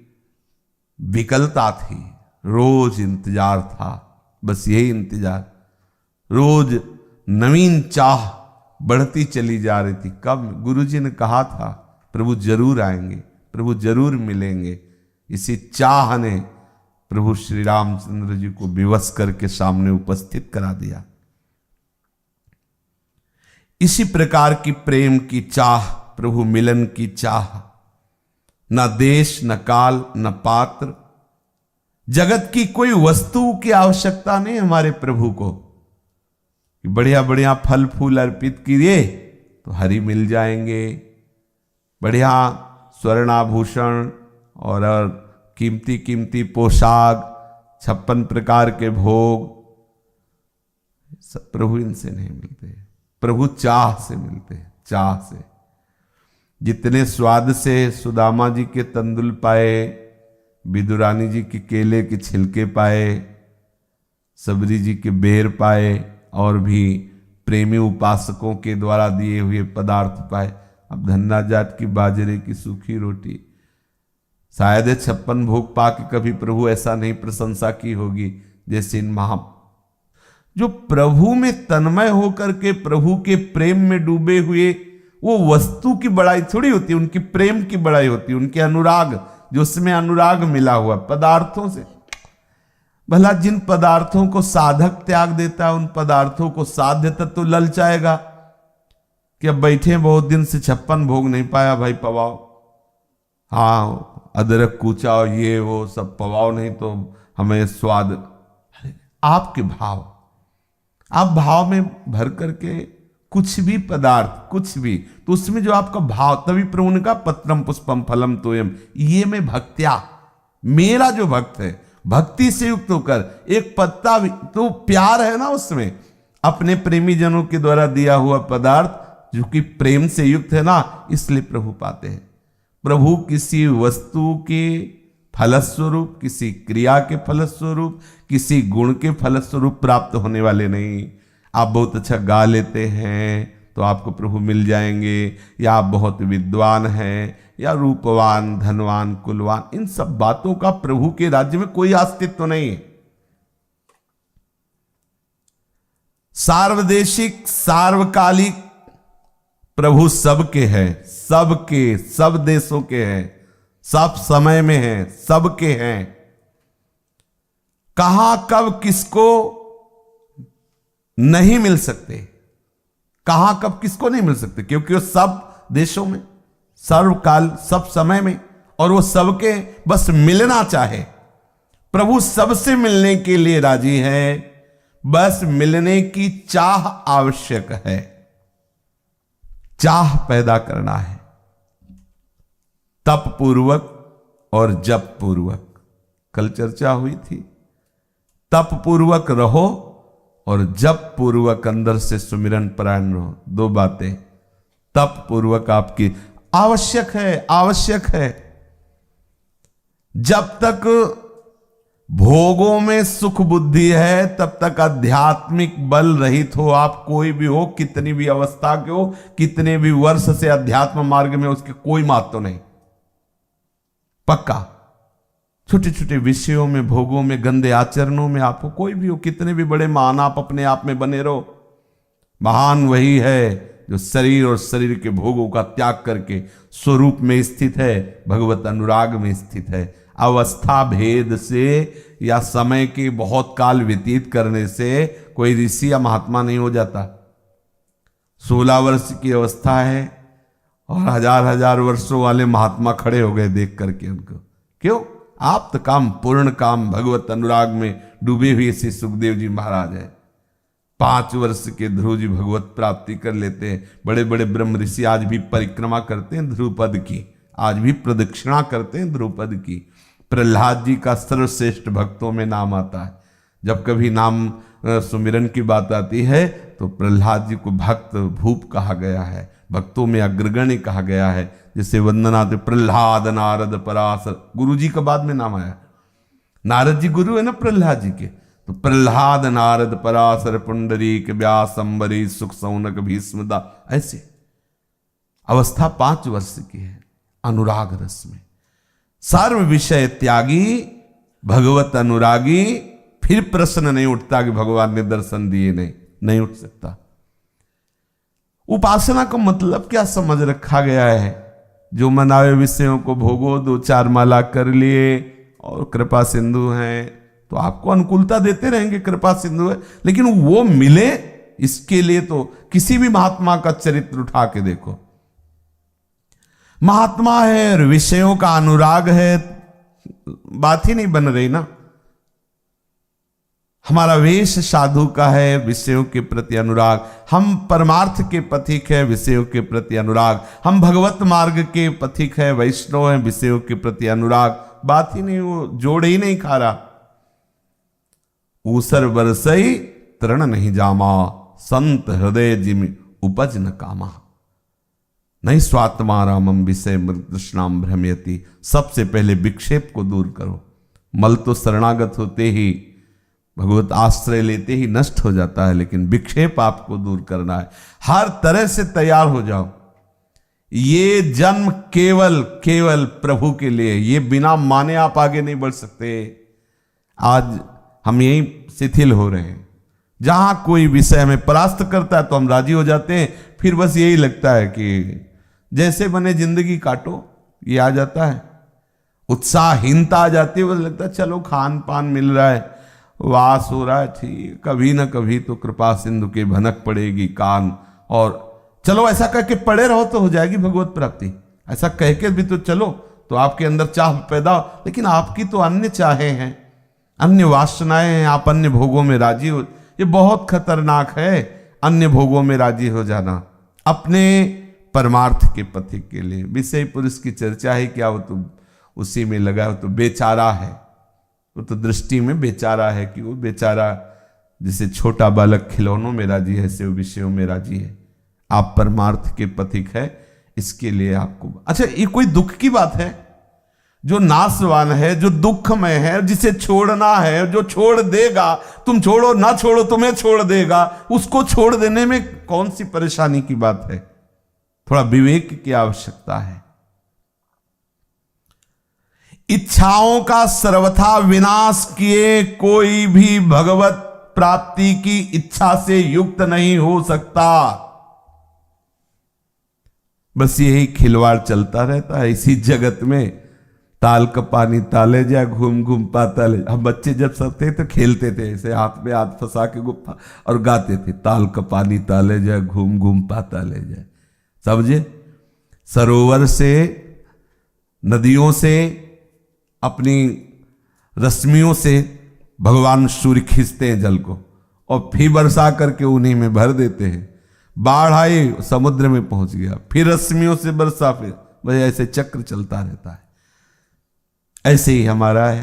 विकलता थी, रोज इंतजार था, बस यही इंतजार, रोज नवीन चाह बढ़ती चली जा रही थी। कब गुरुजी ने कहा था प्रभु जरूर आएंगे, प्रभु जरूर मिलेंगे, इसी चाह ने प्रभु श्री रामचंद्र जी को विवश करके सामने उपस्थित करा दिया। इसी प्रकार की प्रेम की चाह, प्रभु मिलन की चाह, न देश न काल न पात्र, जगत की कोई वस्तु की आवश्यकता नहीं हमारे प्रभु को। बढ़िया बढ़िया फल फूल अर्पित कीजिए तो हरि मिल जाएंगे, बढ़िया स्वर्णाभूषण और कीमती कीमती पोशाक, 56 प्रकार के भोग, सब प्रभु इनसे नहीं मिलते, प्रभु चाह से मिलते हैं, चाह से। जितने स्वाद से सुदामा जी के तंदुल पाए, विदुरानी जी के केले के छिलके पाए, सबरी जी के बेर पाए, और भी प्रेमी उपासकों के द्वारा दिए हुए पदार्थ पाए, अब धन्ना जाट की बाजरे की सूखी रोटी, शायद 56 भोग पा के कभी प्रभु ऐसा नहीं प्रशंसा की होगी जैसे इन महा, जो प्रभु में तन्मय होकर के प्रभु के प्रेम में डूबे हुए, वो वस्तु की बड़ाई थोड़ी होती है, उनकी प्रेम की बड़ाई होती है, उनके अनुराग, जो उसमें अनुराग मिला हुआ पदार्थों से। भला जिन पदार्थों को साधक त्याग देता है, उन पदार्थों को साध्य तत्व ललचाएगा कि अब बैठे बहुत दिन से 56 भोग नहीं पाया भाई, पवाओ, हाँ अदरक कूचा और ये वो सब पवाओ, नहीं तो हमें स्वाद। आपके भाव, आप भाव में भर करके कुछ भी पदार्थ, कुछ भी, तो उसमें जो आपका भाव, तभी प्रभु ने कहा पत्रम पुष्पम फलम तोयम, ये में भक्त्या, मेरा जो भक्त है भक्ति से युक्त होकर, एक पत्ता भी तो प्यार है ना उसमें, अपने प्रेमी जनों के द्वारा दिया हुआ पदार्थ जो कि प्रेम से युक्त है ना, इसलिए प्रभु पाते हैं। प्रभु किसी वस्तु के फलस्वरूप, किसी क्रिया के फलस्वरूप, किसी गुण के फलस्वरूप प्राप्त होने वाले नहीं। आप बहुत अच्छा गा लेते हैं तो आपको प्रभु मिल जाएंगे, या आप बहुत विद्वान हैं, या रूपवान, धनवान, कुलवान, इन सब बातों का प्रभु के राज्य में कोई अस्तित्व नहीं है। सार्वदेशिक, सार्वकालिक प्रभु सबके हैं, सबके, सब देशों के हैं, सब समय में हैं, सबके हैं। कहां कब किसको नहीं मिल सकते, कहां कब किसको नहीं मिल सकते, क्योंकि वो सब देशों में, सर्वकाल, सब समय में, और वो सबके बस मिलना चाहे। प्रभु सबसे मिलने के लिए राजी है, बस मिलने की चाह आवश्यक है, चाह पैदा करना है, तप पूर्वक और जप पूर्वक। कल चर्चा हुई थी, तप पूर्वक रहो और जप पूर्वक अंदर से सुमिरन परायण रहो, दो बातें। तप पूर्वक आपकी आवश्यक है, आवश्यक है। जब तक भोगों में सुख बुद्धि है तब तक आध्यात्मिक बल रहित हो आप, कोई भी हो, कितनी भी अवस्था के हो, कितने भी वर्ष से अध्यात्म मार्ग में, उसके कोई महत्व नहीं, पक्का। छोटे छोटे विषयों में, भोगों में, गंदे आचरणों में आपको कोई भी हो, कितने भी बड़े महान आप अपने आप में बने रहो, महान वही है जो शरीर और शरीर के भोगों का त्याग करके स्वरूप में स्थित है, भगवत अनुराग में स्थित है। अवस्था भेद से या समय के बहुत काल व्यतीत करने से कोई ऋषि या महात्मा नहीं हो जाता। 16 वर्ष की अवस्था है और हजार हजार वर्षों वाले महात्मा खड़े हो गए देख करके उनको। क्यों? आप तो काम पूर्ण काम भगवत अनुराग में डूबे हुए श्री सुखदेव जी महाराज है। 5 वर्ष के ध्रुव जी भगवत प्राप्ति कर लेते हैं। बड़े बड़े ब्रह्म ऋषि आज भी परिक्रमा करते हैं ध्रुवपद की, आज भी प्रदक्षिणा करते हैं ध्रुवपद की। प्रहलाद जी का सर्वश्रेष्ठ भक्तों में नाम आता है। जब कभी नाम सुमिरन की बात आती है तो प्रहलाद जी को भक्त भूप कहा गया है, भक्तों में अग्रगण्य कहा गया है। जैसे वंदनाते प्रहलाद नारद पराशर, गुरु जी का बाद में नाम आया। नारद जी गुरु है ना प्रहलाद जी के, तो प्रहलाद नारद पराशर पुंडरीक व्यास अम्बरीश सुख सौनक भीष्मदा, ऐसे अवस्था 5 वर्ष की है। अनुराग रस में सर्व विषय त्यागी भगवत अनुरागी, फिर प्रश्न नहीं उठता कि भगवान ने दर्शन दिए नहीं उठ सकता। उपासना का मतलब क्या समझ रखा गया है? जो मनावे विषयों को भोगो, 2-4 माला कर लिए और कृपा सिंधु हैं तो आपको अनुकूलता देते रहेंगे, कृपा सिंधु है। लेकिन वो मिले इसके लिए तो किसी भी महात्मा का चरित्र उठा के देखो, महात्मा है और विषयों का अनुराग है, बात ही नहीं बन रही ना। हमारा वेश साधु का है, विषयों के प्रति अनुराग। हम परमार्थ के पथिक है, विषयों के प्रति अनुराग। हम भगवत मार्ग के पथिक है, वैष्णव है, विषयों के प्रति अनुराग। बात ही नहीं, वो जोड़ ही नहीं खा रहा। ऊसर बरसई तृण नहीं जामा, संत हृदय जिम उपज न कामा। नहीं स्वात्मा रामम विषय कृष्णाम भ्रमयति। सबसे पहले विक्षेप को दूर करो। मल तो शरणागत होते ही, भगवत आश्रय लेते ही नष्ट हो जाता है, लेकिन विक्षेप आपको दूर करना है। हर तरह से तैयार हो जाओ। ये जन्म केवल प्रभु के लिए, ये बिना माने आप आगे नहीं बढ़ सकते। आज हम यही शिथिल हो रहे हैं। जहां कोई विषय हमें परास्त करता है तो हम राजी हो जाते हैं, फिर बस यही लगता है कि जैसे बने जिंदगी काटो, ये आ जाता है। उत्साहहीनता आ जाती है, बस लगता है चलो खान पान मिल रहा है, वास हो रहा है, ठीक, कभी ना कभी तो कृपा सिंधु के भनक पड़ेगी कान, और चलो ऐसा करके पड़े रहो तो हो जाएगी भगवत प्राप्ति। ऐसा कह के भी तो चलो तो आपके अंदर चाह पैदा हो, लेकिन आपकी तो अन्य चाहे हैं, अन्य वासनाएं हैं, आप अन्य भोगों में राजी हो। ये बहुत खतरनाक है, अन्य भोगों में राजी हो जाना। अपने परमार्थ के पथिक के लिए विषय पुरुष की चर्चा है क्या, वो तो उसी में लगा है, वो तो बेचारा है। वो तो दृष्टि में बेचारा है कि वो बेचारा जिसे छोटा बालक खिलौनों में राजी है, से विषयों में राजी है। आप परमार्थ के पथिक है, इसके लिए आपको। अच्छा, ये कोई दुख की बात है? जो नाशवान है, जो दुखमय है, जिसे छोड़ना है, जो छोड़ देगा, तुम छोड़ो ना छोड़ो तुम्हें छोड़ देगा, उसको छोड़ देने में कौन सी परेशानी की बात है? थोड़ा विवेक की आवश्यकता है। इच्छाओं का सर्वथा विनाश किए कोई भी भगवत प्राप्ति की इच्छा से युक्त नहीं हो सकता। बस यही खिलवाड़ चलता रहता है इसी जगत में। ताल का पानी ताले जाए, घूम घूम पाताले। हम बच्चे जब सब थे तो खेलते थे ऐसे, हाथ में हाथ फंसा के गुप्पा, और गाते थे ताल का पानी ताले जाए, घूम घूम पाताले जाए। समझे? सरोवर से, नदियों से, अपनी रश्मियों से भगवान सूर्य खींचते हैं जल को और फिर बरसा करके उन्हीं में भर देते हैं। बाढ़ आई, समुद्र में पहुंच गया, फिर रश्मियों से बरसा, फिर वह ऐसे चक्र चलता रहता है। ऐसे ही हमारा है,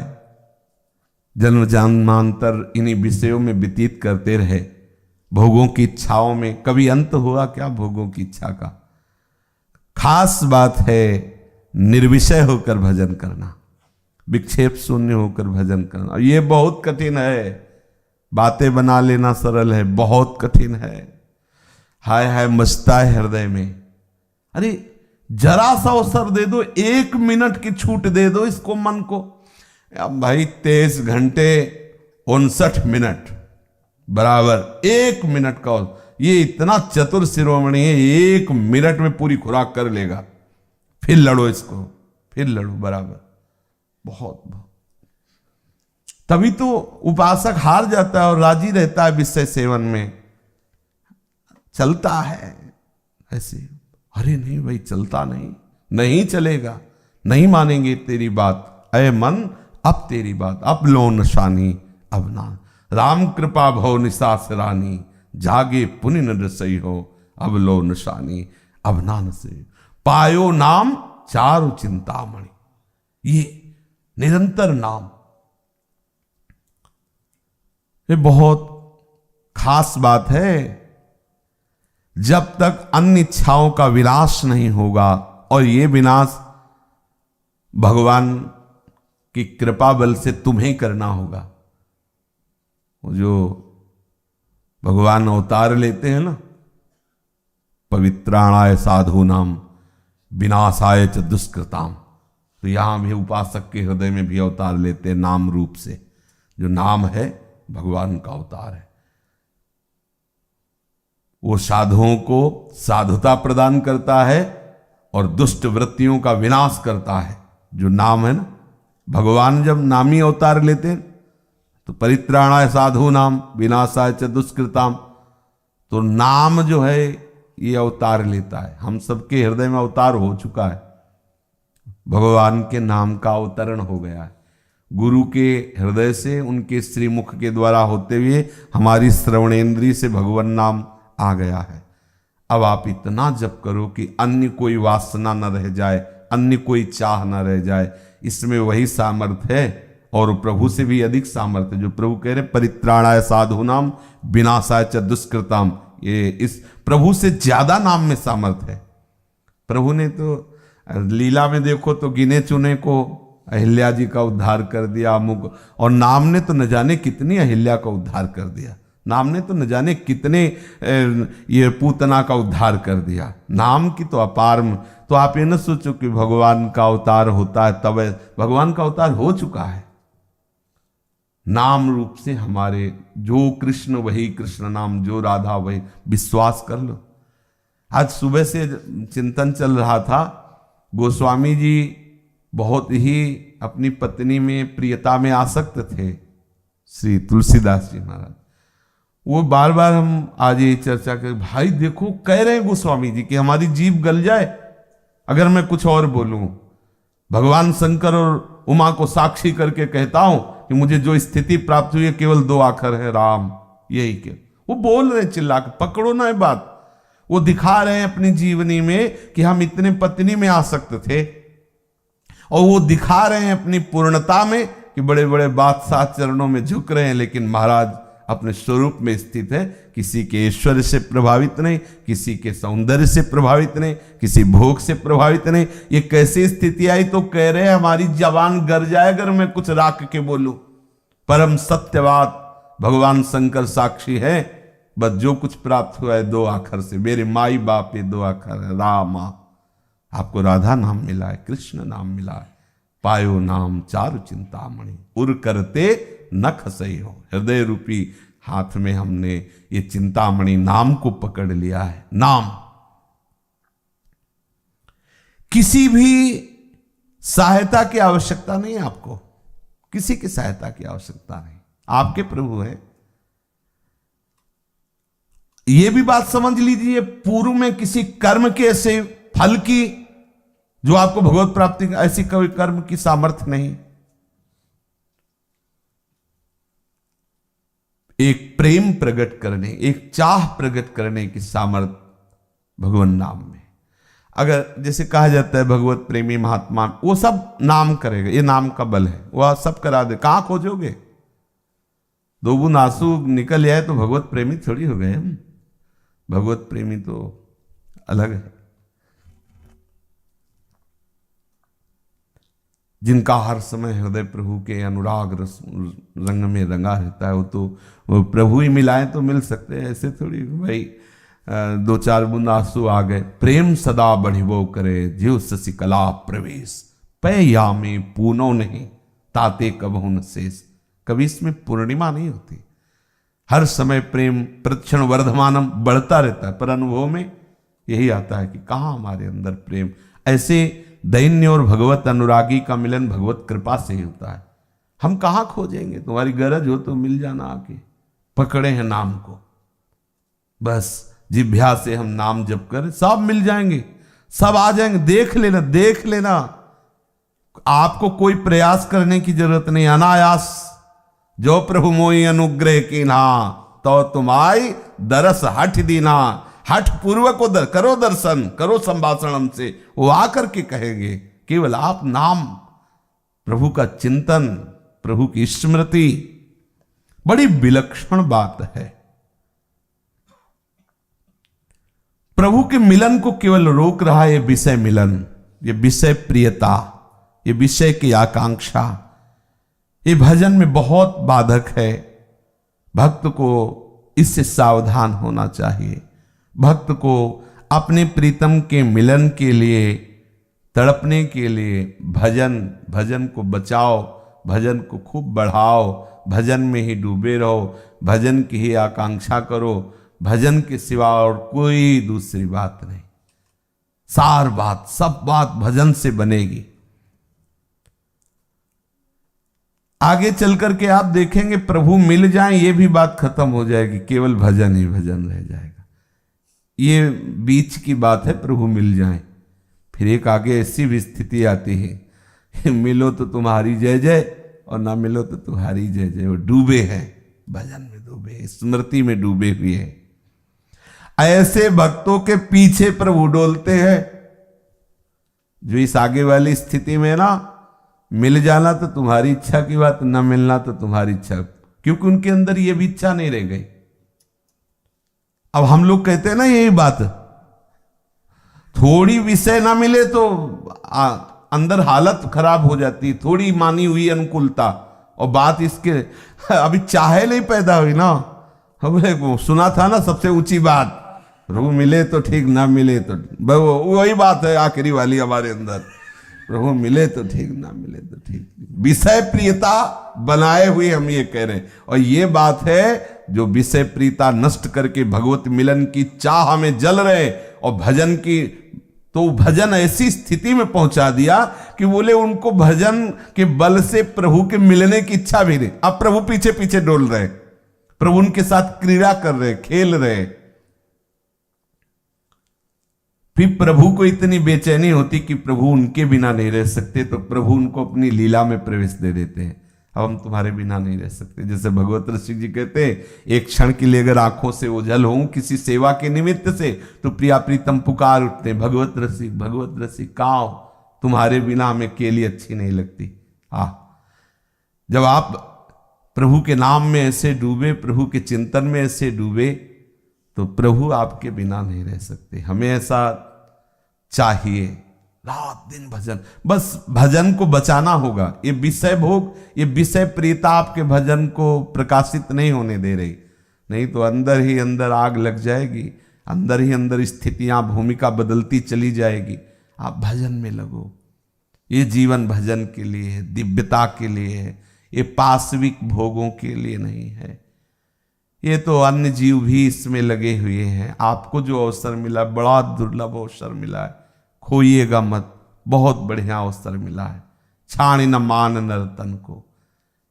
जन्म जन्मांतर इन्हीं विषयों में व्यतीत करते रहे, भोगों की इच्छाओं में। कभी अंत हुआ क्या भोगों की इच्छा का? खास बात है निर्विषय होकर भजन करना, विक्षेप शून्य होकर भजन करना। ये बहुत कठिन है। बातें बना लेना सरल है, बहुत कठिन है। हाय हाय मचता है हृदय में। अरे जरा सा अवसर दे दो, 1 मिनट की छूट दे दो इसको, मन को। अब भाई 23 घंटे 59 मिनट बराबर 1 मिनट का, ये इतना चतुर शिरोमणि है, 1 मिनट में पूरी खुराक कर लेगा। फिर लड़ो इसको, फिर लड़ो बराबर। बहुत तभी तो उपासक हार जाता है और राजी रहता है विषय सेवन में। चलता है ऐसे, अरे नहीं भाई चलता नहीं, नहीं चलेगा, नहीं मानेंगे तेरी बात। अय मन अब तेरी बात, अब लो नशानी अब ना। राम कृपा भव निसास रानी, जागे पुनि न रसई हो, अब लो नशानी अब ना नसे। पायो नाम चारु चिंतामणि, ये निरंतर नाम, ये बहुत खास बात है। जब तक अन्य इच्छाओं का विनाश नहीं होगा, और ये विनाश भगवान की कृपा बल से तुम्हें करना होगा। वो जो भगवान अवतार लेते हैं ना, पवित्राणाय साधु नाम विनाशाय च दुष्कृताम, तो यहां भी उपासक के हृदय में भी अवतार लेते हैं नाम रूप से। जो नाम है भगवान का अवतार है, वो साधुओं को साधुता प्रदान करता है और दुष्ट वृत्तियों का विनाश करता है। जो नाम है ना, भगवान जब नामी अवतार लेते हैं तो परित्राणाय साधु नाम विनाशाय च दुष्कृताम, तो नाम जो है ये अवतार लेता है। हम सबके हृदय में अवतार हो चुका है, भगवान के नाम का अवतरण हो गया है। गुरु के हृदय से उनके श्रीमुख के द्वारा होते हुए हमारी श्रवणेन्द्रिय से भगवान नाम आ गया है। अब आप इतना जप करो कि अन्य कोई वासना न रह जाए, अन्य कोई चाह न रह जाए। इसमें वही सामर्थ्य है, और प्रभु से भी अधिक सामर्थ्य, जो प्रभु कह रहे परित्राणाय साधु नाम विनाशाय च दुष्कृताम। ये इस प्रभु से ज्यादा नाम में सामर्थ्य है। प्रभु ने तो लीला में देखो तो गिने चुने को अहिल्या जी का उद्धार कर दिया, अमुक, और नाम ने तो न जाने कितनी अहिल्या का उद्धार कर दिया। नाम ने तो न जाने कितने ये पूतना का उद्धार कर दिया। नाम की तो अपार। तो आप ये न सोचो कि भगवान का अवतार होता है तब, भगवान का अवतार हो चुका है। नाम रूप से हमारे जो कृष्ण वही कृष्ण नाम, जो राधा वही, विश्वास कर लो। आज सुबह से चिंतन चल रहा था, गोस्वामी जी बहुत ही अपनी पत्नी में प्रियता में आसक्त थे, श्री तुलसीदास जी महाराज। वो बार बार हम आज ये चर्चा कर, भाई देखो कह रहे हैं गोस्वामी जी कि हमारी जीभ गल जाए अगर मैं कुछ और बोलूं। भगवान शंकर और उमा को साक्षी करके कहता हूं कि मुझे जो स्थिति प्राप्त हुई है केवल 2 अक्षर है, राम, यही के। वो बोल रहे चिल्ला के, पकड़ो ना ये बात। वो दिखा रहे हैं अपनी जीवनी में कि हम इतने पत्नी में आसक्त थे, और वो दिखा रहे हैं अपनी पूर्णता में कि बड़े बड़े बादशाह चरणों में झुक रहे हैं, लेकिन महाराज अपने स्वरूप में स्थित है। किसी के ऐश्वर्य से प्रभावित नहीं, किसी के सौंदर्य से प्रभावित नहीं, किसी भोग से प्रभावित नहीं। ये कैसी स्थिति आई? तो कह रहे हैं हमारी जबान गर जाए अगर मैं कुछ राख के बोलूं। परम सत्य बात, भगवान शंकर साक्षी है। बस जो कुछ प्राप्त हुआ है 2 अक्षर से, मेरे माई बाप ये 2 अक्षर है, रामा। आपको राधा नाम मिला है, कृष्ण नाम मिला है। पायो नाम चारु चिंतामणि, उर करते न खसई हो। हृदय रूपी हाथ में हमने ये चिंतामणि नाम को पकड़ लिया है। नाम, किसी भी सहायता की आवश्यकता नहीं है आपको, किसी की सहायता की आवश्यकता नहीं, आपके प्रभु है। ये भी बात समझ लीजिए, पूर्व में किसी कर्म के ऐसे फल की जो आपको भगवत प्राप्ति, ऐसी कोई कर्म की सामर्थ्य नहीं। एक प्रेम प्रकट करने, एक चाह प्रकट करने की सामर्थ्य भगवान नाम में। अगर जैसे कहा जाता है भगवत प्रेमी महात्मा, वो सब नाम करेगा, ये नाम का बल है, वह सब करा दे। कहां खोजोगे? 2 बूंद आंसू निकल जाए तो भगवत प्रेमी थोड़ी हो गए हम। भगवत प्रेमी तो अलग है। जिनका हर समय हृदय प्रभु के अनुराग रस रंग में रंगा रहता है, वो तो वो प्रभु ही मिलाएं तो मिल सकते हैं। ऐसे थोड़ी भाई 2-4 बूंद आंसू आ गए। प्रेम सदा बढ़िबो करे, जीव शशि कला प्रवेश, पै या में पूनो नहीं, ताते कबहु न शेष। कभी इसमें पूर्णिमा नहीं होती, हर समय प्रेम प्रतिक्षण वर्धमानम बढ़ता रहता है, पर अनुभव में यही आता है कि कहाँ हमारे अंदर प्रेम। ऐसे दैन्य और भगवत अनुरागी का मिलन भगवत कृपा से ही होता है। हम कहाँ खोजेंगे, तुम्हारी गरज हो तो मिल जाना आके, पकड़े हैं नाम को, बस जिभ्या से हम नाम जप करें, सब मिल जाएंगे, सब आ जाएंगे। देख लेना, देख लेना, आपको कोई प्रयास करने की जरूरत नहीं, अनायास जो प्रभु मोहि अनुग्रह की ना तो तुम आई दरस हठ दीना। हठ पूर्वक करो दर्शन, करो संभाषण हमसे, वो आकर के कहेंगे। केवल आप नाम, प्रभु का चिंतन, प्रभु की स्मृति, बड़ी विलक्षण बात है। प्रभु के मिलन को केवल रोक रहा है ये विषय मिलन, ये विषय प्रियता, ये विषय की आकांक्षा, ये भजन में बहुत बाधक है। भक्त को इससे सावधान होना चाहिए। भक्त को अपने प्रीतम के मिलन के लिए, तड़पने के लिए भजन को बचाओ, भजन को खूब बढ़ाओ, भजन में ही डूबे रहो, भजन की ही आकांक्षा करो, भजन के सिवा और कोई दूसरी बात नहीं। सार बात, सब बात भजन से बनेगी। आगे चल करके आप देखेंगे प्रभु मिल जाए ये भी बात खत्म हो जाएगी, केवल भजन ही भजन रह जाएगा। ये बीच की बात है, प्रभु मिल जाए। फिर एक आगे ऐसी भी स्थिति आती है, मिलो तो तुम्हारी जय जय और ना मिलो तो तुम्हारी जय जय। वो डूबे हैं, भजन में डूबे, स्मृति में डूबे हुए हैं। ऐसे भक्तों के पीछे प्रभु डोलते हैं जो इस आगे वाली स्थिति में ना, मिल जाना तो तुम्हारी इच्छा की बात, ना मिलना तो तुम्हारी इच्छा, क्योंकि उनके अंदर ये भी इच्छा नहीं रह गई। अब हम लोग कहते हैं ना यही बात, थोड़ी विषय ना मिले तो अंदर हालत खराब हो जाती, थोड़ी मानी हुई अनुकूलता, और बात इसके अभी चाहे नहीं पैदा हुई ना। हमने सुना था ना सबसे ऊंची बात, प्रभु मिले तो ठीक, ना मिले तो वही बात है आखिरी वाली हमारे अंदर, प्रभु मिले तो ठीक, ना मिले तो ठीक। विषय प्रियता बनाए हुए हम ये कह रहे हैं, और ये बात है जो विषय प्रियता नष्ट करके भगवत मिलन की चाह में जल रहे, और भजन की तो भजन ऐसी स्थिति में पहुंचा दिया कि बोले उनको भजन के बल से प्रभु के मिलने की इच्छा भी नहीं। अब प्रभु पीछे पीछे डोल रहे, प्रभु उनके साथ क्रीड़ा कर रहे, खेल रहे। फिर प्रभु को इतनी बेचैनी होती कि प्रभु उनके बिना नहीं रह सकते, तो प्रभु उनको अपनी लीला में प्रवेश दे देते हैं। अब हम तुम्हारे बिना नहीं रह सकते। जैसे भगवत रसिक जी कहते हैं, एक क्षण के लिए अगर आंखों से ओझल हों किसी सेवा के निमित्त से, तो प्रिया प्रीतम पुकार उठते हैं, भगवत रसिक काओ, तुम्हारे बिना हमें केली अच्छी नहीं लगती। जब आप प्रभु के नाम में ऐसे डूबे, प्रभु के चिंतन में ऐसे डूबे, तो प्रभु आपके बिना नहीं रह सकते। हमें ऐसा चाहिए, रात दिन भजन, बस भजन को बचाना होगा। ये विषय भोग, ये विषय प्रियता आपके भजन को प्रकाशित नहीं होने दे रही, नहीं तो अंदर ही अंदर आग लग जाएगी, अंदर ही अंदर स्थितियां, भूमिका बदलती चली जाएगी। आप भजन में लगो। ये जीवन भजन के लिए है, दिव्यता के लिए है, ये पाश्विक भोगों के लिए नहीं है। ये तो अन्य जीव भी इसमें लगे हुए हैं। आपको जो अवसर मिला, बड़ा दुर्लभ अवसर मिला है, खोइएगा मत, बहुत बढ़िया अवसर मिला है। छाण न मान नर्तन को,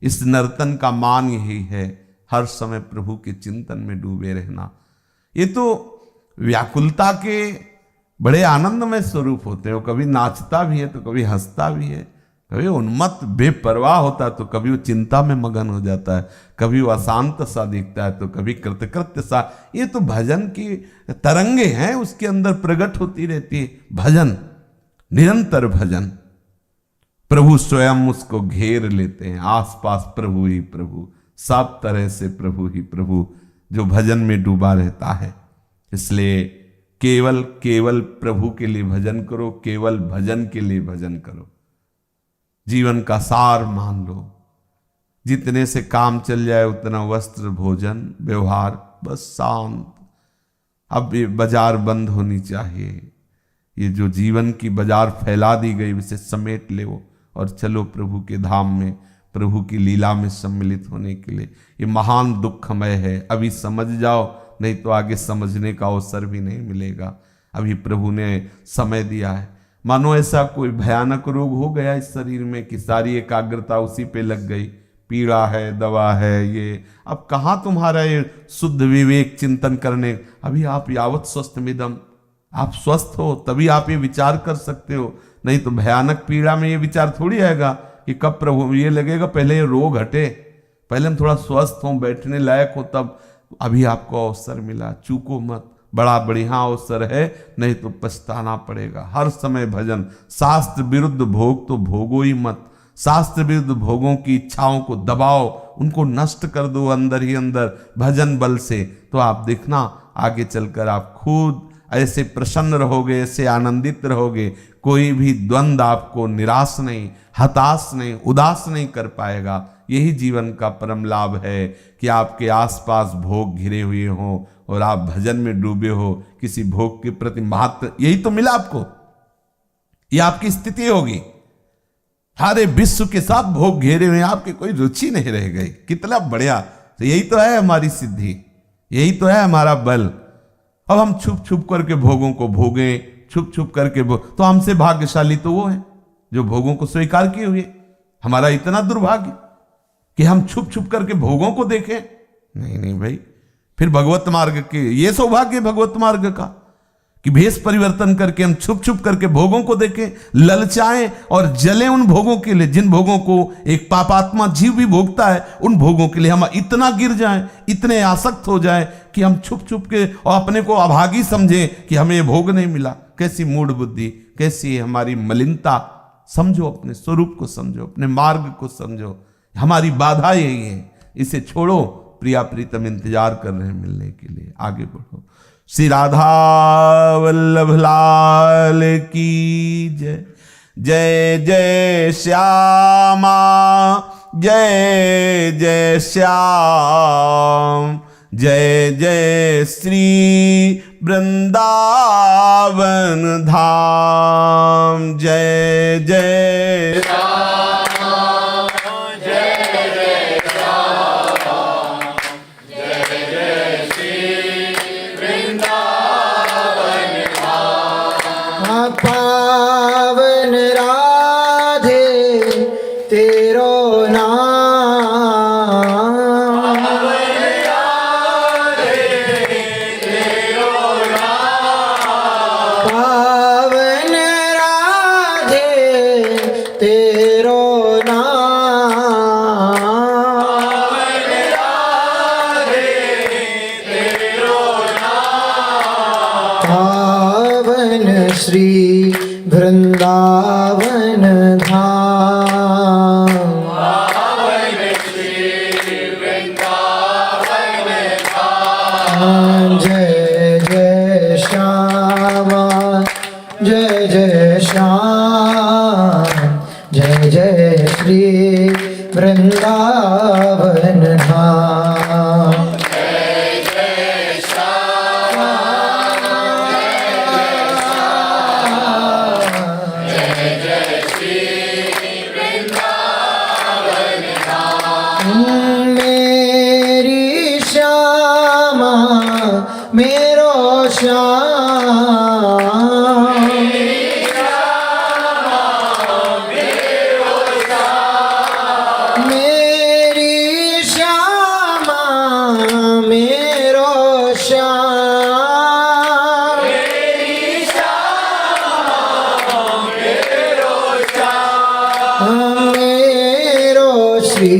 इस नर्तन का मान यही है, हर समय प्रभु के चिंतन में डूबे रहना। ये तो व्याकुलता के बड़े आनंदमय स्वरूप होते हैं। वो कभी नाचता भी है तो कभी हंसता भी है, कभी उन्मत्त बेपरवाह होता है तो कभी वो चिंता में मगन हो जाता है, कभी वो अशांत सा दिखता है तो कभी कृतकृत्य सा। ये तो भजन की तरंगे हैं, उसके अंदर प्रकट होती रहती है। भजन, निरंतर भजन, प्रभु स्वयं उसको घेर लेते हैं। आसपास प्रभु ही प्रभु, सब तरह से प्रभु ही प्रभु, जो भजन में डूबा रहता है। इसलिए केवल केवल प्रभु के लिए भजन करो, केवल भजन के लिए भजन करो। जीवन का सार मान लो। जितने से काम चल जाए उतना वस्त्र, भोजन, व्यवहार, बस शांत। अब ये बाजार बंद होनी चाहिए। ये जो जीवन की बाजार फैला दी गई, उसे समेट ले और चलो प्रभु के धाम में, प्रभु की लीला में सम्मिलित होने के लिए। ये महान दुखमय है, अभी समझ जाओ, नहीं तो आगे समझने का अवसर भी नहीं मिलेगा। अभी प्रभु ने समय दिया है। मानो ऐसा कोई भयानक रोग हो गया इस शरीर में कि सारी एकाग्रता उसी पे लग गई, पीड़ा है, दवा है, ये अब कहाँ तुम्हारा ये शुद्ध विवेक चिंतन करने। अभी आप यावत स्वस्थ मिदम, आप स्वस्थ हो तभी आप ये विचार कर सकते हो, नहीं तो भयानक पीड़ा में ये विचार थोड़ी आएगा कि कब प्रभु, ये लगेगा पहले ये रोग हटे, पहले हम थोड़ा स्वस्थ हों, बैठने लायक हो, तब अभी आपको अवसर मिला, चूको मत, बड़ा बढ़िया अवसर है, नहीं तो पछताना पड़ेगा। हर समय भजन, शास्त्र विरुद्ध भोग तो भोगो ही मत, शास्त्र विरुद्ध भोगों की इच्छाओं को दबाओ, उनको नष्ट कर दो अंदर ही अंदर भजन बल से, तो आप देखना आगे चलकर आप खुद ऐसे प्रसन्न रहोगे, ऐसे आनंदित रहोगे, कोई भी द्वंद्व आपको निराश नहीं, हताश नहीं, उदास नहीं कर पाएगा। यही जीवन का परम लाभ है कि आपके आसपास भोग घिरे हुए हों और आप भजन में डूबे हो, किसी भोग के प्रति महत्व, यही तो मिला आपको, ये आपकी स्थिति होगी। सारे विश्व के साथ भोग घेरे हुए, आपकी कोई रुचि नहीं रह गई, कितना बढ़िया। तो यही तो है हमारी सिद्धि, यही तो है हमारा बल। अब हम छुप छुप करके भोगों को भोगें, छुप छुप करके तो हमसे भाग्यशाली तो वो है जो भोगों को स्वीकार किए हुए। हमारा इतना दुर्भाग्य कि हम छुप छुप करके भोगों को देखें। नहीं नहीं भाई, फिर भगवत मार्ग के ये सौभाग्य भगवत मार्ग का कि भेष परिवर्तन करके हम छुप छुप करके भोगों को देखें, ललचाएं और जलें उन भोगों के लिए जिन भोगों को एक पापात्मा जीव भी भोगता है। उन भोगों के लिए हम इतना गिर जाएं, इतने आसक्त हो जाएं कि हम छुप छुप के और अपने को अभागी समझें कि हमें ये भोग नहीं मिला। कैसी मूढ़ बुद्धि, कैसी हमारी मलिनता। समझो, अपने स्वरूप को समझो, अपने मार्ग को समझो। हमारी बाधा यही है, इसे छोड़ो। प्रिया प्रीतम इंतजार कर रहे हैं मिलने के लिए, आगे बढ़ो। श्री राधा वल्लभ लाल की जय। जय जय श्यामा, जय जय श्याम, जय जय श्री वृंदावन धाम। जय जय पावन राधे तेरो नाम, पावन राधे तेरो पावन श्री वृंदावन धाम, पावन श्री वृंदावन धाम। जय जय श्यामा, जय जय श्याम, जय जय श्री वृंदावन धाम। मेरी श्यामा मेरो श्याम, मेरी श्यामा मेरो श्याम, मेरो श्री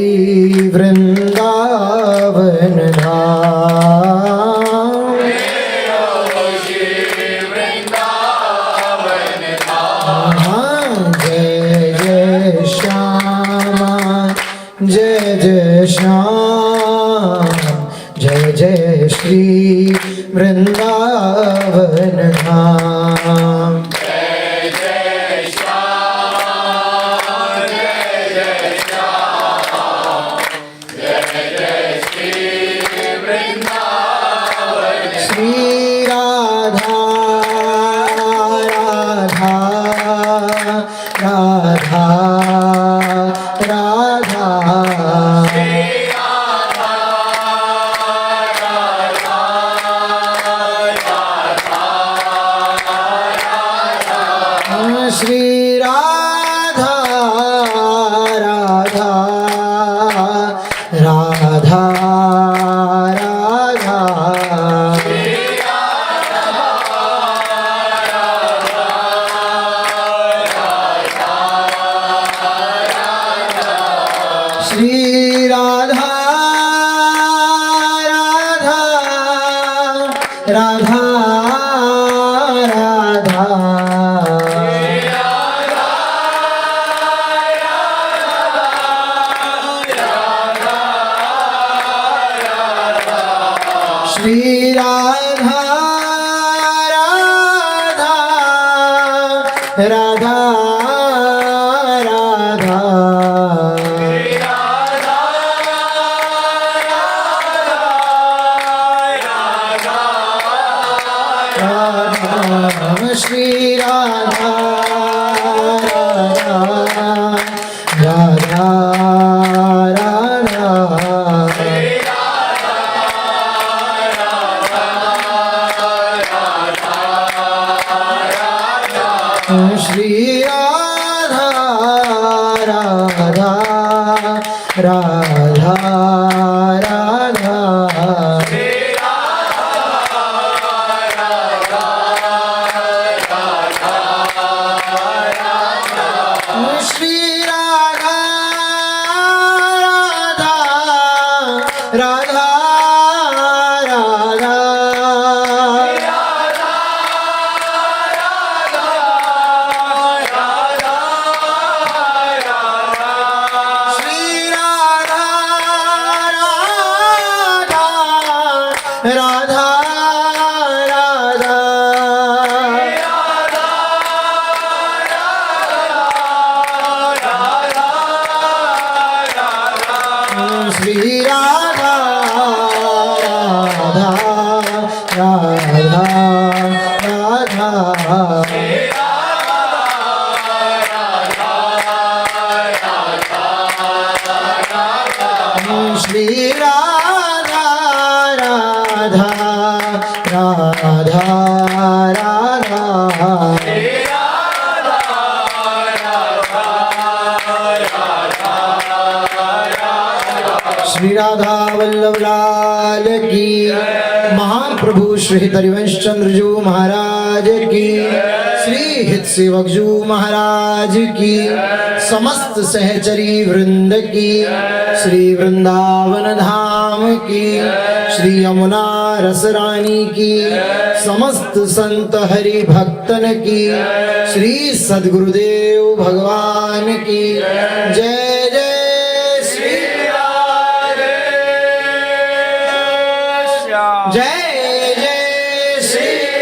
वृंदावन धाम, जय जय श्यामा, जय जय श्याम, जय जय श्री वृंदावन धाम। श्री राधा राधा राधा राधा श्री राधा राधा राधा राधा श्री राधा राधा राधा राधा श्री राधा राधा राधा राधा राधा श्री राधा राधा राधा श्री राधा राधा राधा राधा श्री राधा राधा राधा राधा श्री राधा राधा राधा श्री राधा राधा राधा श्री राधा राधा राधा राधा श्री राधा वल्लभ लाल की, महाप्रभु श्री हरिवंश चंद्र जी महाराज की, श्री हित सेवक जी महाराज की, समस्त सहचरी वृंद की, श्री वृंदावन धाम की, श्री यमुना रस रानी की, समस्त संत हरि भक्तन की, श्री सद्गुरुदेव भगवान की जय जय श्री जय जय श्री